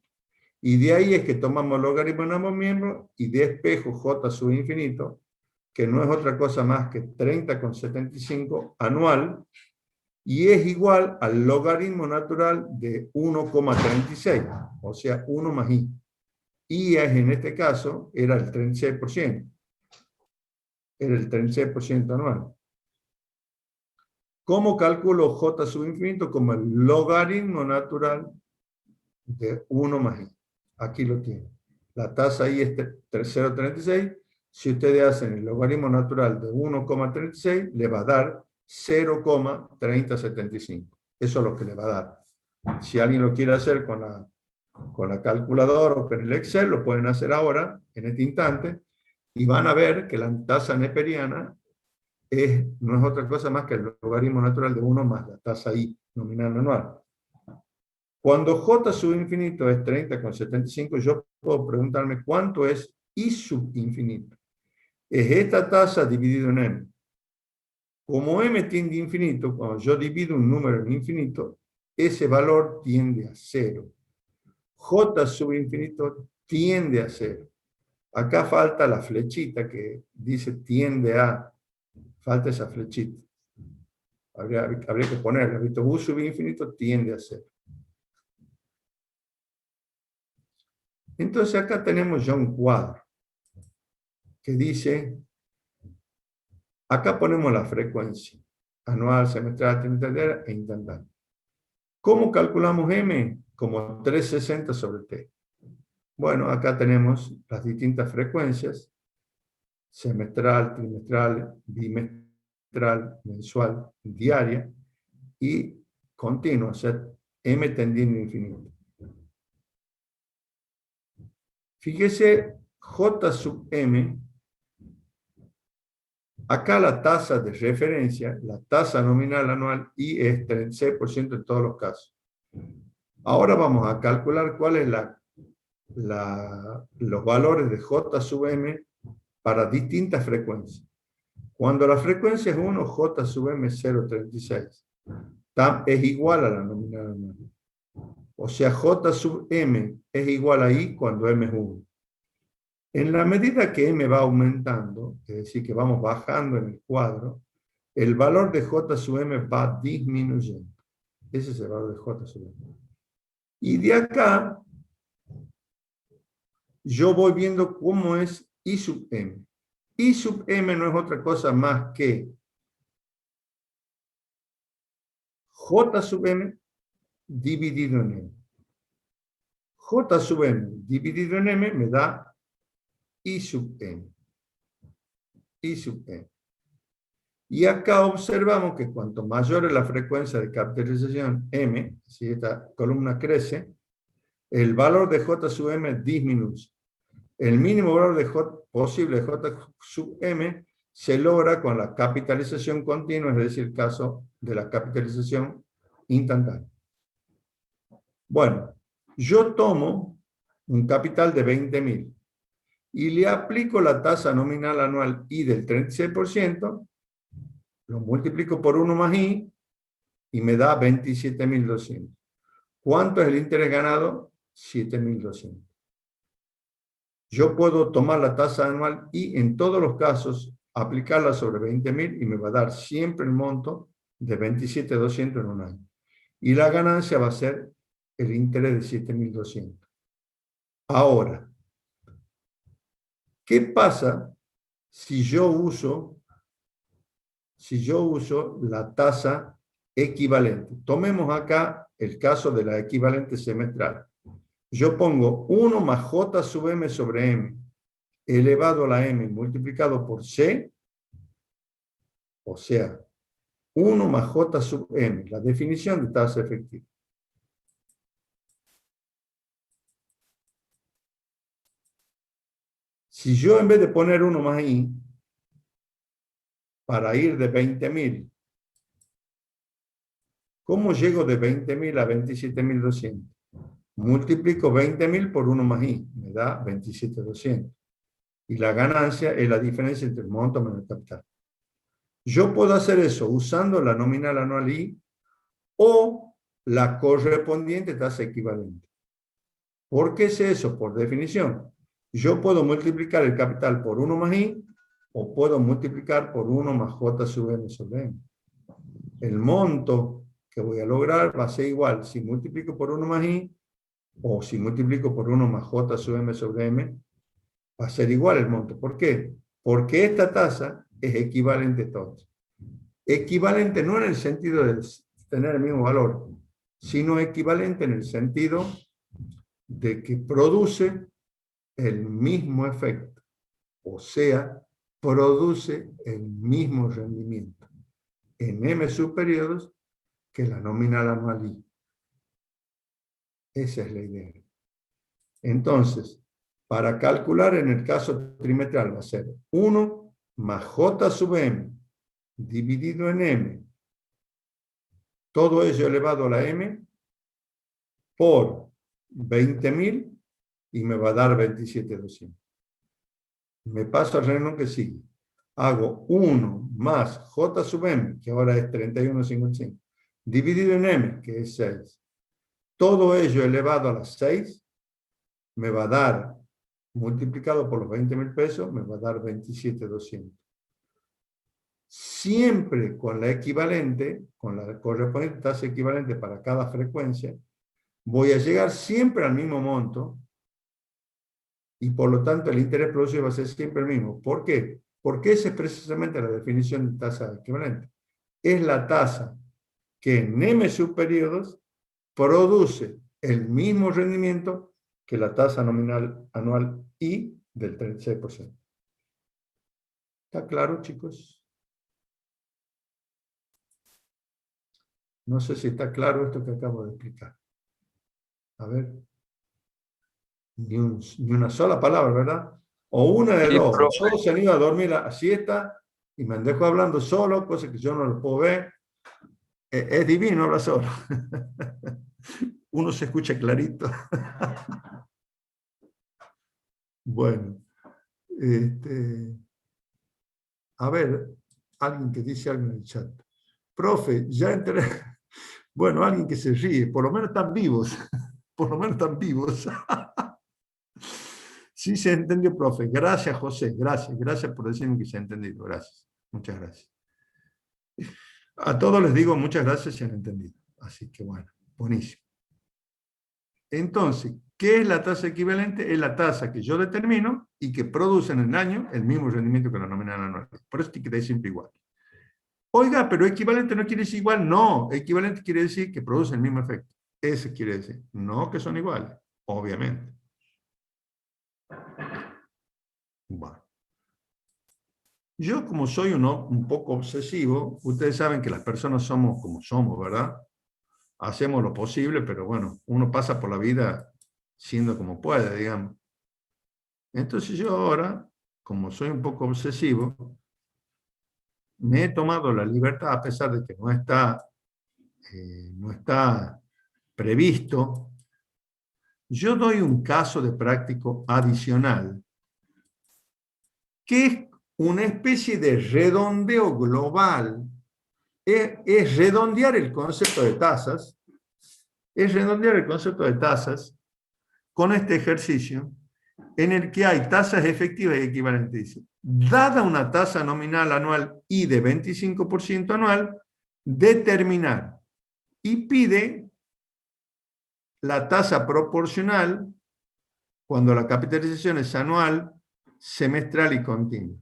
Y de ahí es que tomamos logaritmo en ambos miembros y despejo J sub infinito, que no es otra cosa más que 30,75 anual, y es igual al logaritmo natural de 1,36, o sea, 1 más I. I es, en este caso era el 36%, era el 36% anual. ¿Cómo calculo J sub infinito? Como el logaritmo natural de 1 más I. Aquí lo tienen. La tasa I es 0,36. Si ustedes hacen el logaritmo natural de 1,36, le va a dar 0,3075. Eso es lo que le va a dar. Si alguien lo quiere hacer con la calculadora o con el Excel, lo pueden hacer ahora, en este instante, y van a ver que la tasa neperiana no es otra cosa más que el logaritmo natural de 1 más la tasa I nominal anual. Cuando J sub infinito es 30,75, yo puedo preguntarme cuánto es I sub infinito. Es esta tasa dividido en M. Como M tiende a infinito, cuando yo divido un número en infinito, ese valor tiende a 0. J sub infinito tiende a 0. Acá falta la flechita que dice tiende a. Falta esa flechita. Habría que ponerla. U sub infinito tiende a 0. Entonces acá tenemos ya un cuadro que dice, acá ponemos la frecuencia, anual, semestral, trimestral e instantánea. ¿Cómo calculamos M? Como 360 sobre T. Bueno, acá tenemos las distintas frecuencias, semestral, trimestral, bimestral, mensual, diaria, y continua, o sea, M tendiendo a infinito. Fíjese, J sub M, acá la tasa de referencia, la tasa nominal anual, I es 36% en todos los casos. Ahora vamos a calcular cuál es los valores de J sub M para distintas frecuencias. Cuando la frecuencia es 1, J sub M es 0,36. Es igual a la nominal anual. O sea, J sub M es igual a I cuando M es 1. En la medida que M va aumentando, es decir, que vamos bajando en el cuadro, el valor de J sub M va disminuyendo. Ese es el valor de J sub M. Y de acá, yo voy viendo cómo es I sub M. I sub M no es otra cosa más que J sub M dividido en M. J sub M dividido en M me da I sub M. I sub M. Y acá observamos que cuanto mayor es la frecuencia de capitalización M, si esta columna crece, el valor de J sub M disminuye. El mínimo valor posible de J sub M se logra con la capitalización continua, es decir, el caso de la capitalización instantánea. Bueno, yo tomo un capital de 20.000 y le aplico la tasa nominal anual I del 36%, lo multiplico por 1 más I y me da 27.200. ¿Cuánto es el interés ganado? 7.200. Yo puedo tomar la tasa anual y en todos los casos aplicarla sobre 20.000 y me va a dar siempre el monto de 27.200 en un año. Y la ganancia va a ser el interés de 7.200. Ahora, ¿qué pasa si yo uso la tasa equivalente. Tomemos acá el caso de la equivalente semestral. Yo pongo 1 más J sub M sobre M elevado a la M multiplicado por C, o sea, 1 más J sub M, la definición de tasa efectiva. Si yo en vez de poner 1 más I, para ir de 20.000, ¿cómo llego de 20.000 a 27.200? Multiplico 20.000 por 1 más I, me da 27.200. Y la ganancia es la diferencia entre el monto menos el capital. Yo puedo hacer eso usando la nominal anual I o la correspondiente tasa equivalente. ¿Por qué es eso? Por definición. Yo puedo multiplicar el capital por 1 más I o puedo multiplicar por 1 más J sub M sobre M. El monto que voy a lograr va a ser igual si multiplico por 1 más I o si multiplico por 1 más J sub M sobre M, va a ser igual el monto. ¿Por qué? Porque esta tasa es equivalente a todos. Equivalente no en el sentido de tener el mismo valor, sino equivalente en el sentido de que produce el mismo efecto. O sea, produce el mismo rendimiento en M subperiodos que la nominal anual I. Esa es la idea. Entonces, para calcular en el caso trimestral va a ser 1 más J sub M dividido en M, todo ello elevado a la M, por 20.000 y me va a dar 27.200. Me paso al renglón que sigue. Hago 1 más J sub M, que ahora es 31.55, dividido en M, que es 6. Todo ello elevado a las 6 me va a dar, multiplicado por los 20.000 pesos, me va a dar 27.200. Siempre con la equivalente, con la correspondiente tasa equivalente para cada frecuencia, voy a llegar siempre al mismo monto y por lo tanto el interés producido va a ser siempre el mismo. ¿Por qué? Porque esa es precisamente la definición de tasa equivalente. Es la tasa que en M subperiodos produce el mismo rendimiento que la tasa nominal anual I del 36%. ¿Está claro, chicos? No sé si está claro esto que acabo de explicar. A ver. Ni una sola palabra, ¿verdad? O una de Sí, dos. profe. Todos se han ido a dormir a siesta y me han dejado hablando solo, cosa que yo no lo puedo ver. Es divino hablar solo. Uno se escucha clarito. Bueno. A ver, alguien que dice algo en el chat. Profe, ya entré. Bueno, alguien que se ríe. Por lo menos están vivos. Por lo menos están vivos. Sí se entendió, profe. Gracias, José. Gracias. Gracias por decirme que se ha entendido. Gracias. Muchas gracias. A todos les digo muchas gracias si han entendido. Así que bueno, buenísimo. Entonces, ¿qué es la tasa equivalente? Es la tasa que yo determino y que produce en el año el mismo rendimiento que la nominal anual. Por eso tiene que ser siempre igual. Oiga, pero equivalente no quiere decir igual. No, equivalente quiere decir que produce el mismo efecto. Ese quiere decir, no que son iguales, obviamente. Bueno. Yo, como soy un poco obsesivo, ustedes saben que las personas somos como somos, ¿verdad? Hacemos lo posible, pero bueno, uno pasa por la vida siendo como puede, digamos. Entonces yo ahora, como soy un poco obsesivo, me he tomado la libertad, a pesar de que no está previsto, yo doy un caso de práctico adicional, que es una especie de redondeo global. Es redondear el concepto de tasas, con este ejercicio en el que hay tasas efectivas y equivalentes. Dice, dada una tasa nominal anual I de 25% anual, determinar, y pide la tasa proporcional cuando la capitalización es anual, semestral y continua.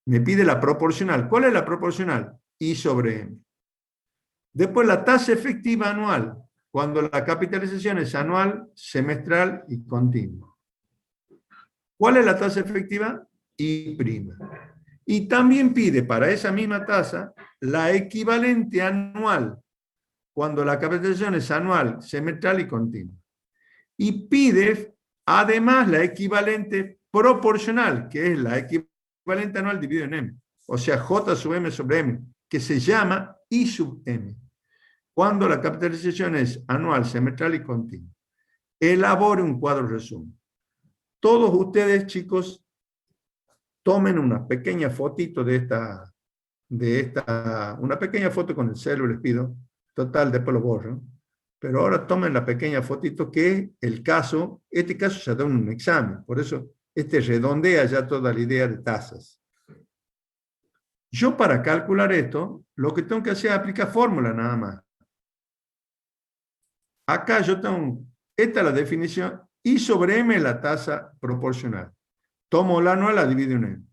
Me pide la proporcional. ¿Cuál es la proporcional? I sobre M. Después la tasa efectiva anual, cuando la capitalización es anual, semestral y continua. ¿Cuál es la tasa efectiva? I'. Y también pide para esa misma tasa la equivalente anual, cuando la capitalización es anual, semestral y continua. Y pide además la equivalente proporcional, que es la equivalente anual dividido en M. O sea, J sub M sobre M, que se llama I sub M. Cuando la capitalización es anual, semestral y continua. Elabore un cuadro resumen. Todos ustedes, chicos, tomen una pequeña fotito una pequeña foto con el celular, les pido. Total, después lo borro. Pero ahora tomen la pequeña fotito que es el caso. Este caso se da en un examen. Por eso, redondea ya toda la idea de tasas. Yo para calcular esto, lo que tengo que hacer es aplicar fórmula nada más. Acá yo tengo, esta es la definición, I sobre M es la tasa proporcional. Tomo la anual, la divido en M.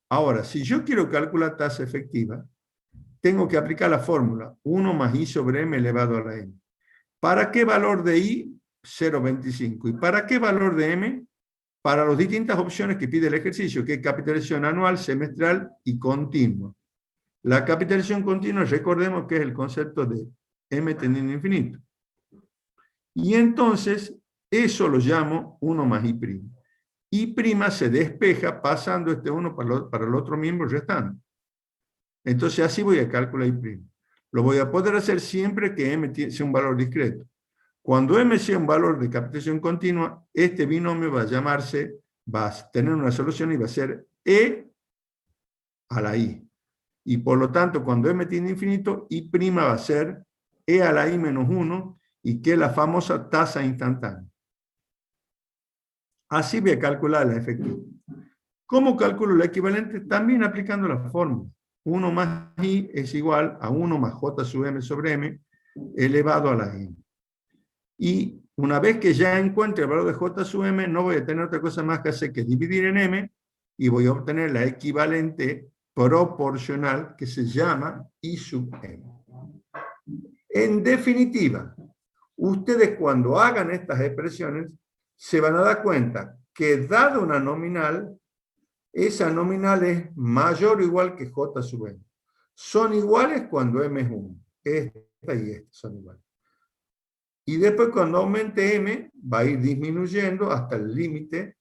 Ahora, si yo quiero calcular tasa efectiva, tengo que aplicar la fórmula 1 más I sobre M elevado a la M. ¿Para qué valor de I? 0,25. ¿Y para qué valor de M? Para las distintas opciones que pide el ejercicio, que es capitalización anual, semestral y continua. La capitalización continua, recordemos que es el concepto de M tendiendo a infinito. Y entonces, eso lo llamo 1 más I'. I' se despeja pasando este 1 para el otro miembro restante. Entonces, así voy a calcular I'. Lo voy a poder hacer siempre que M sea un valor discreto. Cuando M sea un valor de capitalización continua, este binomio va a tener una solución y va a ser E a la I. Y por lo tanto, cuando M tiende a infinito, I' va a ser E a la I menos 1, y que es la famosa tasa instantánea. Así voy a calcular la efectiva. ¿Cómo calculo la equivalente? También aplicando la fórmula. 1 más I es igual a 1 más J sub M sobre M elevado a la N. Y una vez que ya encuentre el valor de J sub M, no voy a tener otra cosa más que hacer que dividir en M y voy a obtener la equivalente proporcional que se llama I sub M. En definitiva, ustedes cuando hagan estas expresiones se van a dar cuenta que dada una nominal, esa nominal es mayor o igual que J sub M. Son iguales cuando M es 1. Esta y esta son iguales. Y después cuando aumente M, va a ir disminuyendo hasta el límite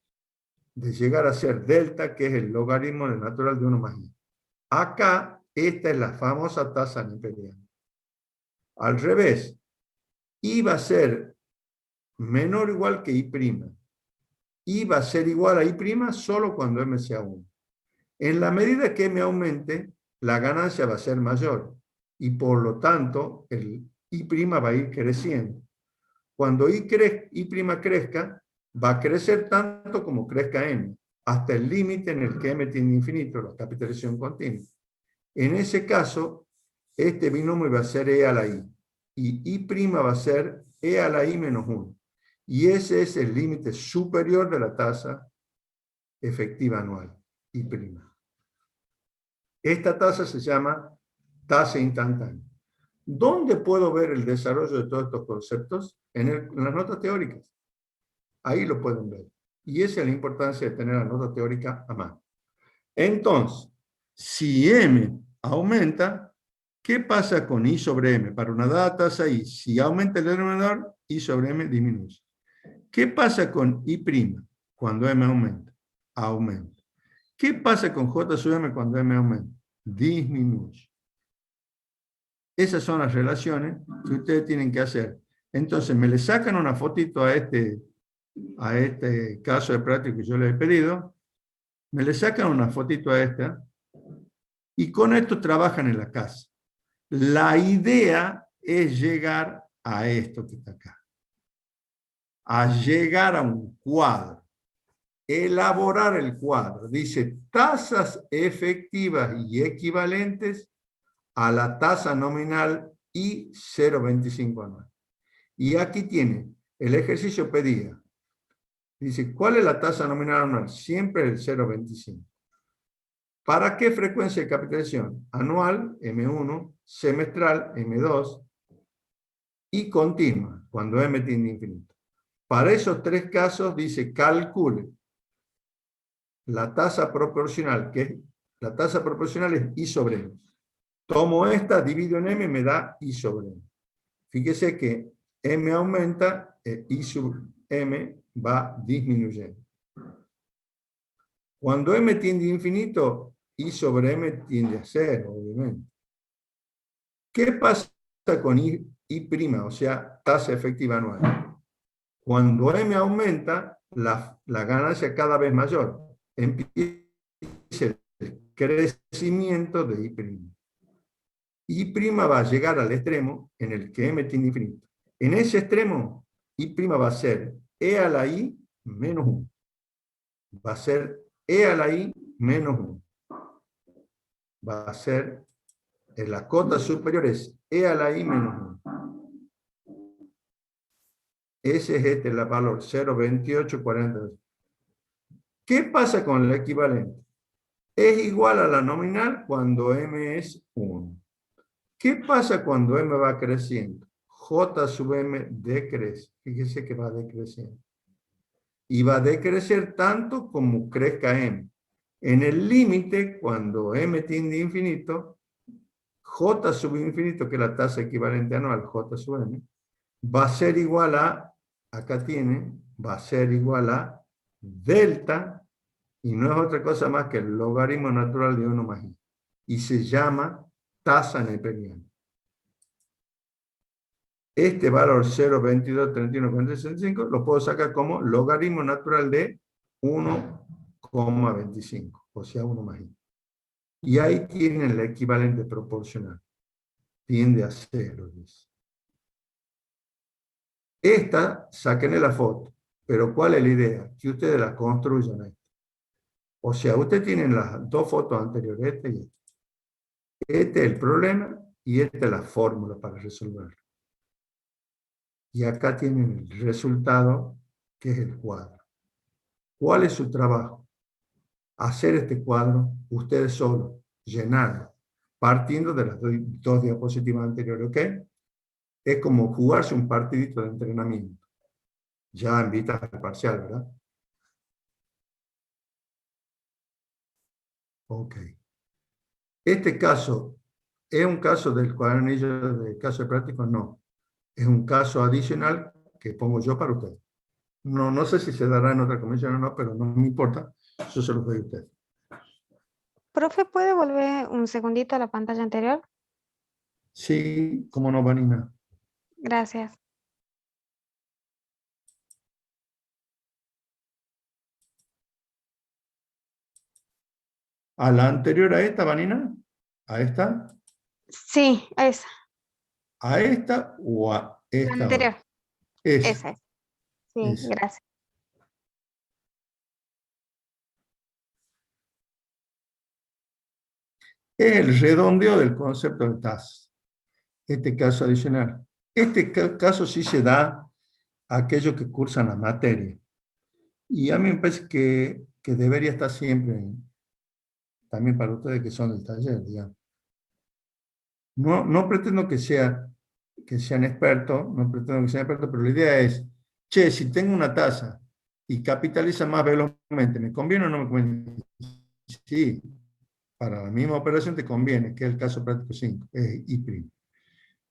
de llegar a ser delta, que es el logaritmo natural de 1 más I. Acá, esta es la famosa tasa neperiana. Al revés, I va a ser menor o igual que I'. I va a ser igual a I' solo cuando M sea 1. En la medida que M aumente, la ganancia va a ser mayor. Y por lo tanto, el I' va a ir creciendo. Cuando I' crezca, va a crecer tanto como crezca M, hasta el límite en el que M tiene infinito, la capitalización continua. En ese caso, este binomio va a ser E a la I. Y I' va a ser E a la I menos 1. Y ese es el límite superior de la tasa efectiva anual, I'. Esta tasa se llama tasa instantánea. ¿Dónde puedo ver el desarrollo de todos estos conceptos? En las notas teóricas. Ahí lo pueden ver. Y esa es la importancia de tener la nota teórica a mano. Entonces, si M aumenta, ¿qué pasa con I sobre M? Para una dada tasa I, si aumenta el denominador, I sobre M disminuye. ¿Qué pasa con I' cuando M aumenta? Aumenta. ¿Qué pasa con J sub M cuando M aumenta? Disminuye. Esas son las relaciones que ustedes tienen que hacer. Entonces, me le sacan una fotito a este caso de práctica que yo les he pedido, me le sacan una fotito a esta, y con esto trabajan en la casa. La idea es llegar a esto que está acá. A llegar a un cuadro. Elaborar el cuadro. Dice, tasas efectivas y equivalentes a la tasa nominal I 0,25 anual. Y aquí tiene, el ejercicio pedía. Dice, ¿cuál es la tasa nominal anual? Siempre el 0,25. ¿Para qué frecuencia de capitalización? Anual, M1, semestral, M2, y continua, cuando M tiende a infinito. Para esos tres casos dice calcule la tasa proporcional, que es, la tasa proporcional es I sobre M. Tomo esta, divido en M, me da I sobre M. Fíjese que M aumenta, I sobre M va disminuyendo. Cuando M tiende a infinito, I sobre M tiende a cero, obviamente. ¿Qué pasa con I', o sea, tasa efectiva anual? Cuando M aumenta, la ganancia cada vez mayor. Empieza el crecimiento de I'. I' va a llegar al extremo en el que M tiende a infinito. En ese extremo, I' va a ser E a la I menos 1. Va a ser E a la I menos 1. Va a ser, en la cota superior es E a la I menos 1. Ese es el valor 0,2840. ¿Qué pasa con el equivalente? Es igual a la nominal cuando M es 1. ¿Qué pasa cuando M va creciendo? J sub M decrece. Fíjese que va decreciendo. Y va a decrecer tanto como crezca M. En el límite, cuando M tiende a infinito, J sub infinito, que es la tasa equivalente anual, J sub M, va a ser igual a, acá tiene, va a ser igual a delta, y no es otra cosa más que el logaritmo natural de 1 más I. Y se llama tasa neperiana. Este valor 0,2231,65 lo puedo sacar como logaritmo natural de 1,25, o sea 1 más I. Y ahí tienen el equivalente proporcional. Tiende a 0, dice. Esta, sáquenle la foto. Pero ¿cuál es la idea? Que ustedes la construyan esto. O sea, ustedes tienen las dos fotos anteriores, esta y esta. Este es el problema y esta es la fórmula para resolverlo. Y acá tienen el resultado, que es el cuadro. ¿Cuál es su trabajo? Hacer este cuadro ustedes solos, llenarlo, partiendo de las dos diapositivas anteriores, ¿ok? Es como jugarse un partidito de entrenamiento. Ya en vistas al parcial, ¿verdad? Ok. Este caso, ¿es un caso del cuadernillo de caso de práctico? No. Es un caso adicional que pongo yo para ustedes. No sé si se dará en otra comisión o no, pero no me importa. Yo se los doy a ustedes. Profe, ¿puede volver un segundito a la pantalla anterior? Sí, cómo no, Vanina. Gracias. ¿A la anterior a esta, Vanina? ¿A esta? Sí, esa. ¿A esta o a La esta anterior. otra? Esa. Esa es. Sí, Esa. gracias. Es el redondeo del concepto de tasa. Este caso adicional. Este caso sí se da a aquellos que cursan la materia. Y a mí me parece que debería estar siempre, también para ustedes que son del taller, digamos. No pretendo que sean expertos, no pretendo que sean expertos, pero la idea es, che, si tengo una tasa y capitaliza más velozmente, ¿me conviene o no me conviene? Sí, para la misma operación te conviene, que es el caso práctico 5, es I'.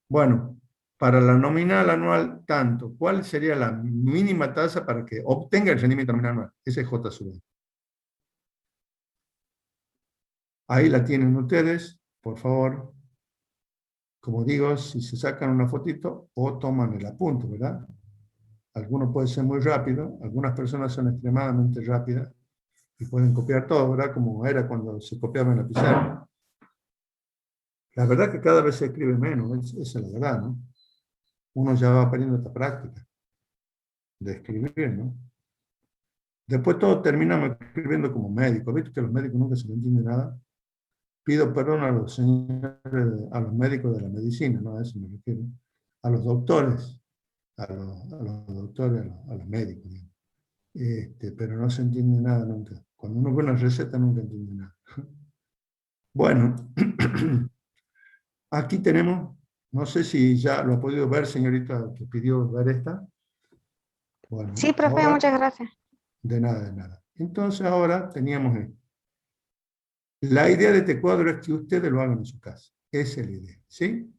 Bueno, para la nominal anual, tanto, ¿cuál sería la mínima tasa para que obtenga el rendimiento nominal anual? Ese es J sub E. Ahí la tienen ustedes, por favor. Como digo, si se sacan una fotito o toman el apunte, ¿verdad? Algunos pueden ser muy rápido, algunas personas son extremadamente rápidas y pueden copiar todo, ¿verdad? Como era cuando se copiaba en la pizarra. La verdad que cada vez se escribe menos, esa es la verdad, ¿no? Uno ya va aprendiendo esta práctica de escribir, ¿no? Después todos terminamos escribiendo como médicos. ¿Viste que los médicos nunca se les entiende nada? Pido perdón a los señores, a los médicos de la medicina, ¿no? A eso me refiero. A los doctores, a los doctores, a los médicos. Pero no se entiende nada nunca. Cuando uno ve una receta nunca entiende nada. Bueno, aquí tenemos, no sé si ya lo ha podido ver, señorita, que pidió ver esta. Bueno, Sí, profe, ahora, muchas gracias. de nada, de nada. Entonces ahora teníamos esto. La idea de este cuadro es que ustedes lo hagan en su casa. Esa es la idea, ¿sí?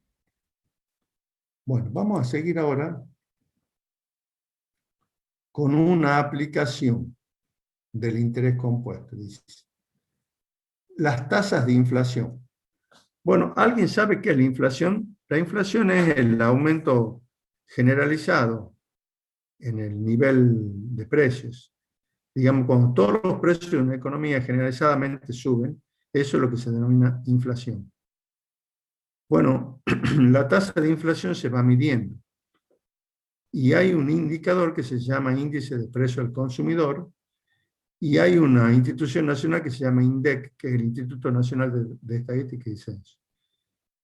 Bueno, vamos a seguir ahora con una aplicación del interés compuesto. Dice, las tasas de inflación. Bueno, ¿alguien sabe qué es la inflación? La inflación es el aumento generalizado en el nivel de precios. Digamos, cuando todos los precios de una economía generalizadamente suben, eso es lo que se denomina inflación. Bueno, la tasa de inflación se va midiendo y hay un indicador que se llama índice de precio al consumidor y hay una institución nacional que se llama INDEC, que es el Instituto Nacional de Estadística y Censo.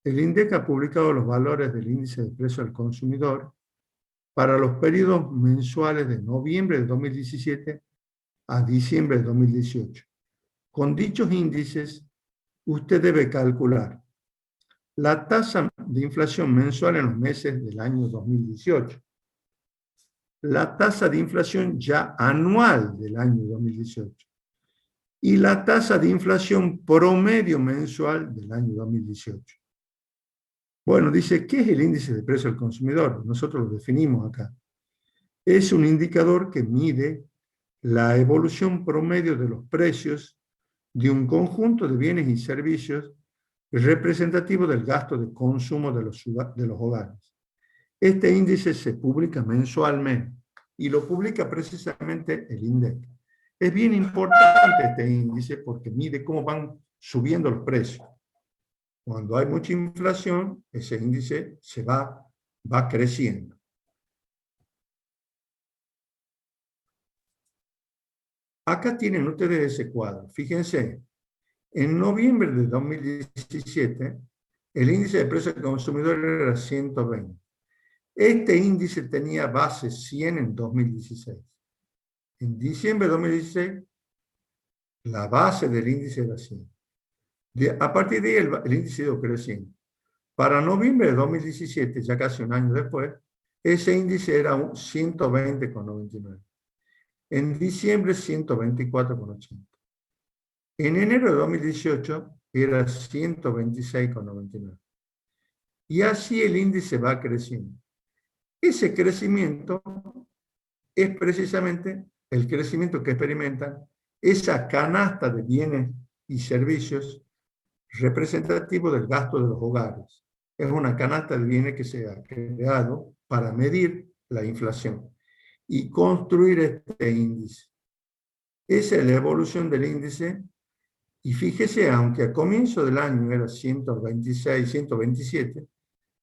El INDEC ha publicado los valores del índice de precio al consumidor para los periodos mensuales de noviembre de 2017 a diciembre de 2018. Con dichos índices, usted debe calcular la tasa de inflación mensual en los meses del año 2018, la tasa de inflación ya anual del año 2018 y la tasa de inflación promedio mensual del año 2018. Bueno, dice, ¿qué es el índice de precio al consumidor? Nosotros lo definimos acá. Es un indicador que mide la evolución promedio de los precios de un conjunto de bienes y servicios representativo del gasto de consumo de los hogares. Este índice se publica mensualmente y lo publica precisamente el INDEC. Es bien importante este índice porque mide cómo van subiendo los precios. Cuando hay mucha inflación, ese índice va creciendo. Acá tienen ustedes ese cuadro. Fíjense, en noviembre de 2017, el índice de precios del consumidor era 120. Este índice tenía base 100 en 2016. En diciembre de 2016, la base del índice era 100. A partir de ahí, el índice ha ido creciendo. Para noviembre de 2017, ya casi un año después, ese índice era 120,99. En diciembre, 124,80. En enero de 2018 era 126,99. Y así el índice va creciendo. Ese crecimiento es precisamente el crecimiento que experimentan esa canasta de bienes y servicios representativo del gasto de los hogares. Es una canasta de bienes que se ha creado para medir la inflación y construir este índice. Esa es la evolución del índice. Y fíjese, aunque a comienzo del año era 126, 127,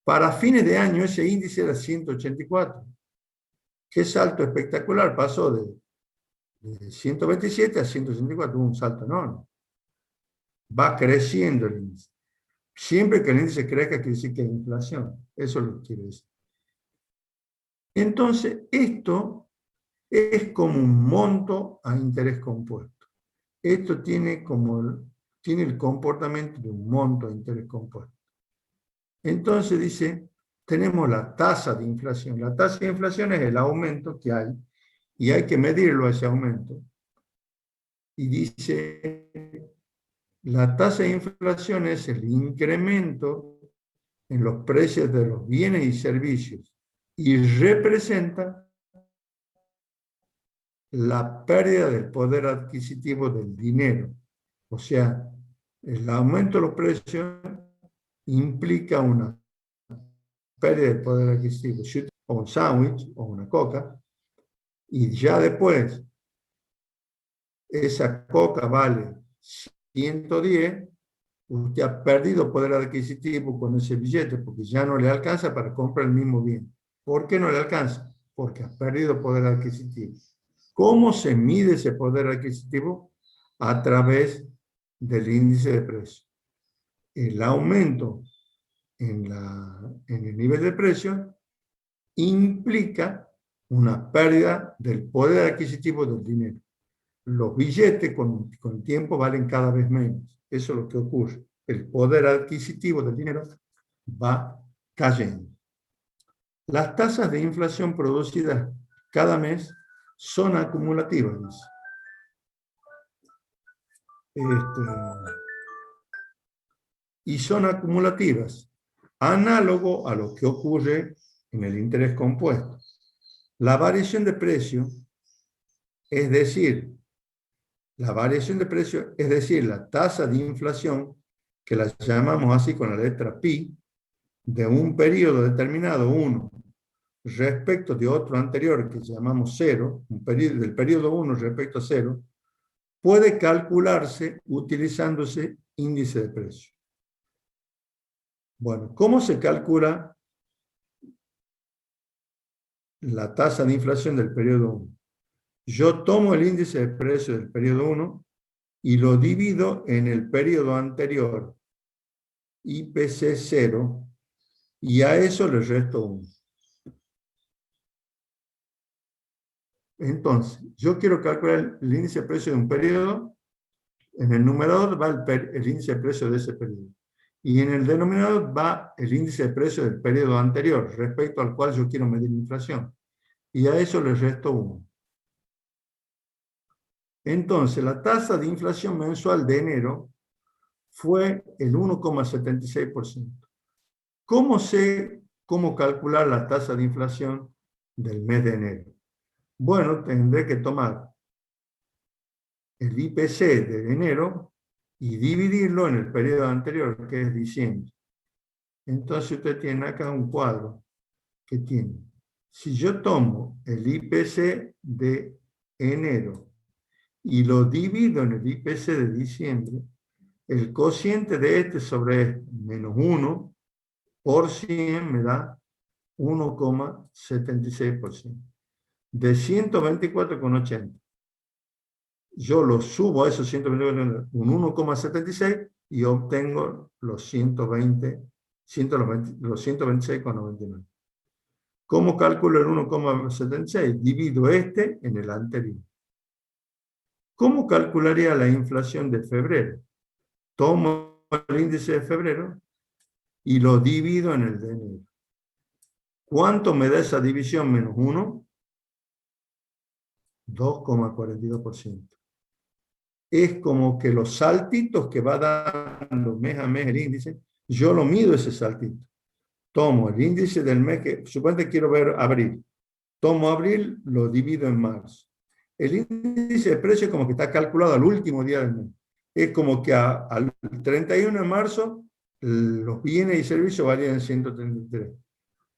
para fines de año ese índice era 184. Qué salto espectacular, pasó de 127 a 184, un salto enorme. Va creciendo el índice. Siempre que el índice crezca, quiere decir que hay inflación. Eso es lo que quiere decir. Entonces, esto es como un monto a interés compuesto. Esto tiene el comportamiento de un monto a interés compuesto. Entonces dice, tenemos la tasa de inflación. La tasa de inflación es el aumento que hay y hay que medirlo ese aumento. Y dice, la tasa de inflación es el incremento en los precios de los bienes y servicios y representa la pérdida del poder adquisitivo del dinero. O sea, el aumento de los precios implica una pérdida del poder adquisitivo. Si usted compra un sándwich o una coca y ya después esa coca vale 110, usted ha perdido poder adquisitivo con ese billete porque ya no le alcanza para comprar el mismo bien. ¿Por qué no le alcanza? Porque ha perdido poder adquisitivo. ¿Cómo se mide ese poder adquisitivo? A través del índice de precio. El aumento en el nivel de precio implica una pérdida del poder adquisitivo del dinero. Los billetes con el tiempo valen cada vez menos. Eso es lo que ocurre. el poder adquisitivo del dinero va cayendo. Las tasas de inflación producidas cada mes son acumulativas, dice. Y son acumulativas, análogo a lo que ocurre en el interés compuesto. La variación de precio, es decir, la tasa de inflación, que la llamamos así con la letra pi, de un periodo determinado, 1, respecto de otro anterior que llamamos 0, del periodo 1 respecto a 0, puede calcularse utilizándose índice de precio. Bueno, ¿cómo se calcula la tasa de inflación del periodo 1? Yo tomo el índice de precio del periodo 1 y lo divido en el periodo anterior, IPC 0, y a eso le resto 1. Entonces, yo quiero calcular el índice de precio de un periodo. En el numerador va el índice de precio de ese periodo. Y en el denominador va el índice de precio del periodo anterior, respecto al cual yo quiero medir la inflación. Y a eso le resto 1. Entonces, la tasa de inflación mensual de enero fue el 1,76%. ¿Cómo sé cómo calcular la tasa de inflación del mes de enero? Bueno, tendré que tomar el IPC de enero y dividirlo en el periodo anterior, que es diciembre. Entonces usted tiene acá un cuadro que tiene. Si yo tomo el IPC de enero y lo divido en el IPC de diciembre, el cociente de este sobre este, menos 1 por 100 me da 1,76%. De 124,80. Yo lo subo a esos 124, un 1,76 y obtengo los 126,99. ¿Cómo calculo el 1,76? Divido este en el anterior. ¿Cómo calcularía la inflación de febrero? Tomo el índice de febrero y lo divido en el de enero. ¿Cuánto me da esa división menos 1? 2,42%. Es como que los saltitos que va dando mes a mes el índice, yo lo mido ese saltito. Tomo el índice del mes que, suponete quiero ver abril. Tomo abril, lo divido en marzo. El índice de precio es como que está calculado al último día del mes. Es como que al 31 de marzo los bienes y servicios valían 133.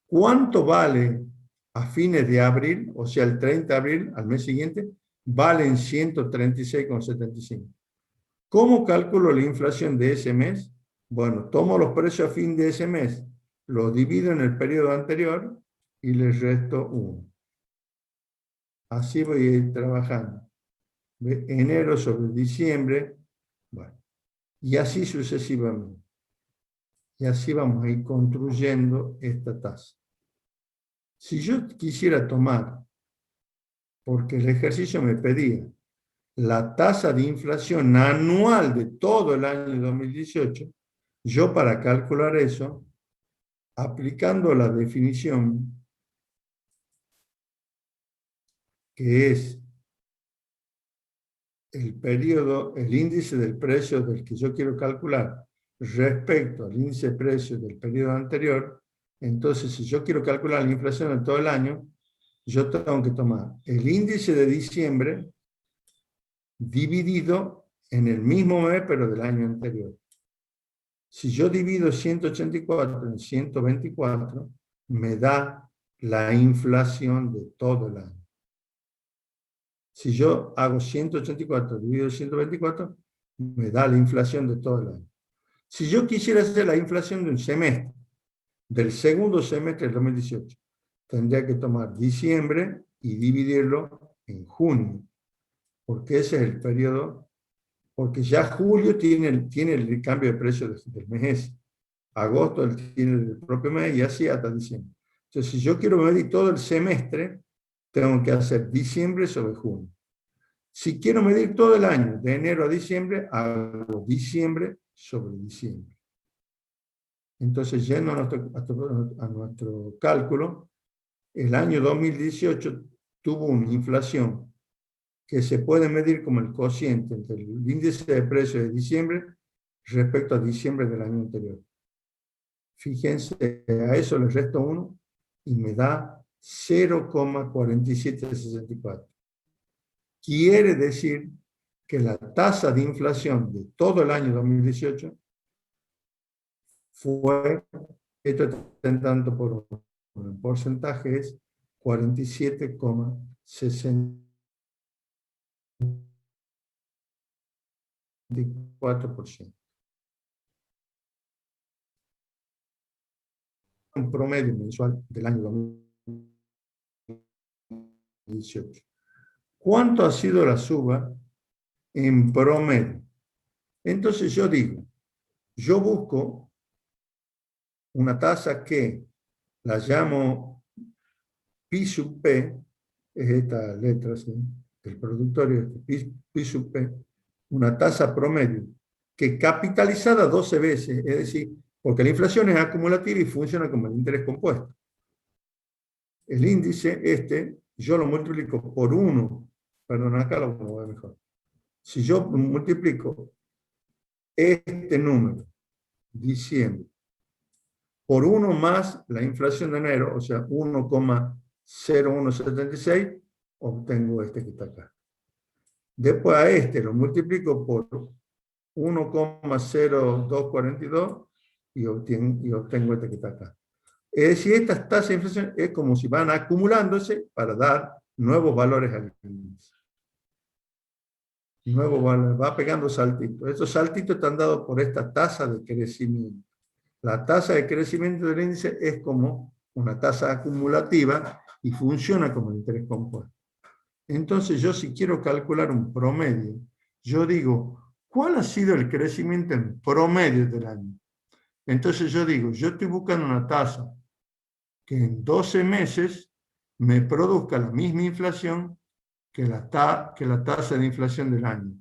¿Cuánto vale a fines de abril, o sea, el 30 de abril, al mes siguiente? Valen 136,75. ¿Cómo calculo la inflación de ese mes? Bueno, tomo los precios a fin de ese mes, los divido en el periodo anterior y les resto 1. Así voy a ir trabajando. Enero sobre diciembre, bueno, y así sucesivamente. Y así vamos a ir construyendo esta tasa. Si yo quisiera tomar, porque el ejercicio me pedía, la tasa de inflación anual de todo el año 2018, yo para calcular eso, aplicando la definición que es el periodo, el índice del precio del que yo quiero calcular respecto al índice de precios del periodo anterior, entonces si yo quiero calcular la inflación de todo el año, yo tengo que tomar el índice de diciembre dividido en el mismo mes, pero del año anterior. Si yo divido 184 en 124, me da la inflación de todo el año. Si yo hago 184 dividido 124, me da la inflación de todo el año. Si yo quisiera hacer la inflación de un semestre, del segundo semestre del 2018, tendría que tomar diciembre y dividirlo en junio, porque ese es el periodo, porque ya julio tiene el cambio de precio del mes, agosto tiene el propio mes y así hasta diciembre. Entonces, si yo quiero medir todo el semestre, tengo que hacer diciembre sobre junio. Si quiero medir todo el año, de enero a diciembre, hago diciembre sobre diciembre. Entonces, yendo a nuestro cálculo, el año 2018 tuvo una inflación que se puede medir como el cociente entre el índice de precios de diciembre respecto a diciembre del año anterior. Fíjense, a eso le resto 1 y me da 0,4764. Quiere decir que la tasa de inflación de todo el año 2018 fue, esto está en tanto por un porcentaje, es 47,64%. Un promedio mensual del año 2018. ¿Cuánto ha sido la suba en promedio? Entonces yo digo, yo busco una tasa que la llamo Pi sub P, es esta letra, ¿sí?, del productorio, Pi sub P, una tasa promedio, que capitalizada 12 veces, es decir, porque la inflación es acumulativa y funciona como el interés compuesto. El índice yo lo multiplico por 1, perdón, acá lo voy a ver mejor. Si yo multiplico este número, diciembre, por 1 más la inflación de enero, o sea, 1,0176, obtengo este que está acá. Después a lo multiplico por 1,0242 y obtengo este que está acá. Es decir, estas tasas de inflación es como si van acumulándose para dar nuevos valores al índice. Nuevos valores, va pegando saltitos. Estos saltitos están dados por esta tasa de crecimiento. La tasa de crecimiento del índice es como una tasa acumulativa y funciona como el interés compuesto. Entonces yo, si quiero calcular un promedio, yo digo, ¿cuál ha sido el crecimiento en promedio del año? Entonces yo digo, yo estoy buscando una tasa que en 12 meses me produzca la misma inflación que la tasa de inflación del año,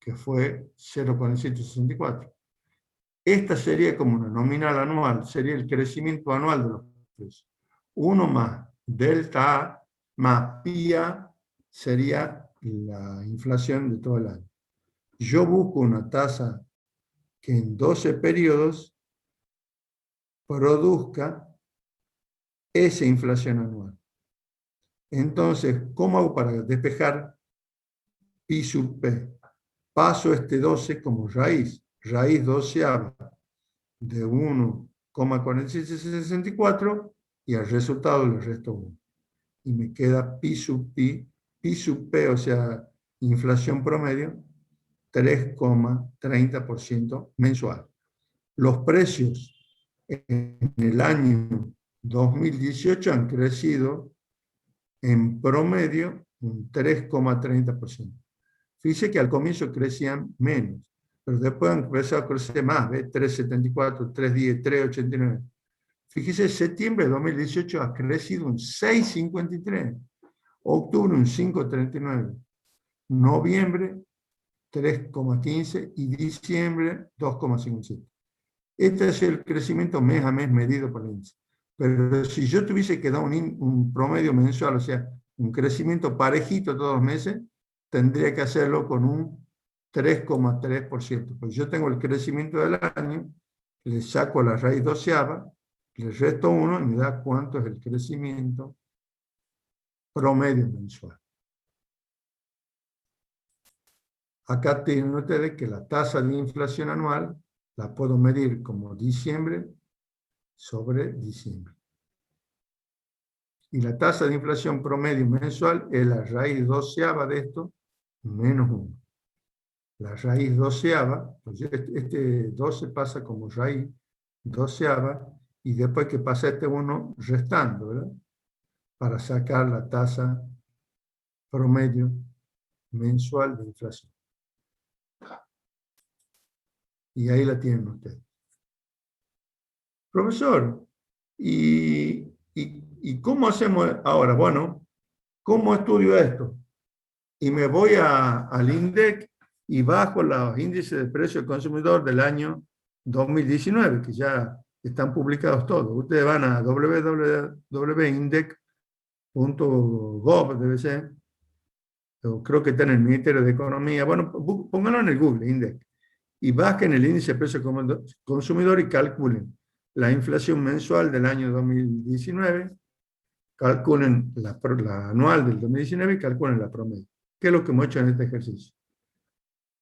que fue 0,4764. Esta sería como una nominal anual, sería el crecimiento anual de los precios. 1 más delta A más pi A sería la inflación de todo el año. Yo busco una tasa que en 12 periodos produzca esa inflación anual. Entonces, ¿cómo hago para despejar pi sub p? Paso este 12 como raíz 12ª de 1,4764 y al resultado le resto 1. Y me queda pi sub p, o sea, inflación promedio, 3,30% mensual. Los precios en el año 2018 han crecido en promedio un 3,30%. Fíjese que al comienzo crecían menos, pero después han empezado a crecer más, ¿ves? 3,74, 3,10, 3,89. Fíjese, septiembre de 2018 ha crecido un 6,53, octubre un 5,39, noviembre 3,15 y diciembre 2,57. Este es el crecimiento mes a mes medido por el índice. Pero si yo tuviese que dar un promedio mensual, o sea, un crecimiento parejito todos los meses, tendría que hacerlo con un 3,3%. Pues yo tengo el crecimiento del año, le saco la raíz 12ª, le resto 1 y me da cuánto es el crecimiento promedio mensual. Acá tienen ustedes que la tasa de inflación anual la puedo medir como diciembre sobre diciembre. Y la tasa de inflación promedio mensual es la raíz 12ª de esto, menos 1. La raíz 12ª, pues este 12 pasa como raíz 12ª, y después que pasa este 1 restando, ¿verdad? Para sacar la tasa promedio mensual de inflación. Y ahí la tienen ustedes. Profesor, ¿y cómo hacemos ahora? Bueno, ¿cómo estudio esto? Y me voy al INDEC y bajo los índices de precio del consumidor del año 2019, que ya están publicados todos. Ustedes van a www.index.gov, debe ser, o creo que está en el Ministerio de Economía, bueno, pónganlo en el Google, Index, y bajen el índice de precio del consumidor y calculen la inflación mensual del año 2019, calculen la anual del 2019 y calculen la promedio, que es lo que hemos hecho en este ejercicio.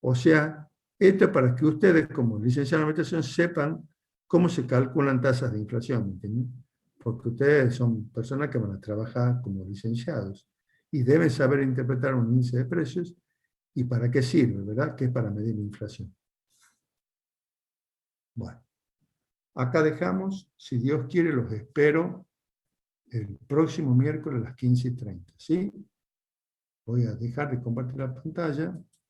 O sea, esto es para que ustedes, como licenciados en administración, sepan cómo se calculan tasas de inflación, ¿entienden? Porque ustedes son personas que van a trabajar como licenciados y deben saber interpretar un índice de precios y para qué sirve, ¿verdad? Que es para medir la inflación. Bueno, acá dejamos. Si Dios quiere, los espero el próximo miércoles a las 15:30, ¿sí? Voy a dejar de compartir la pantalla.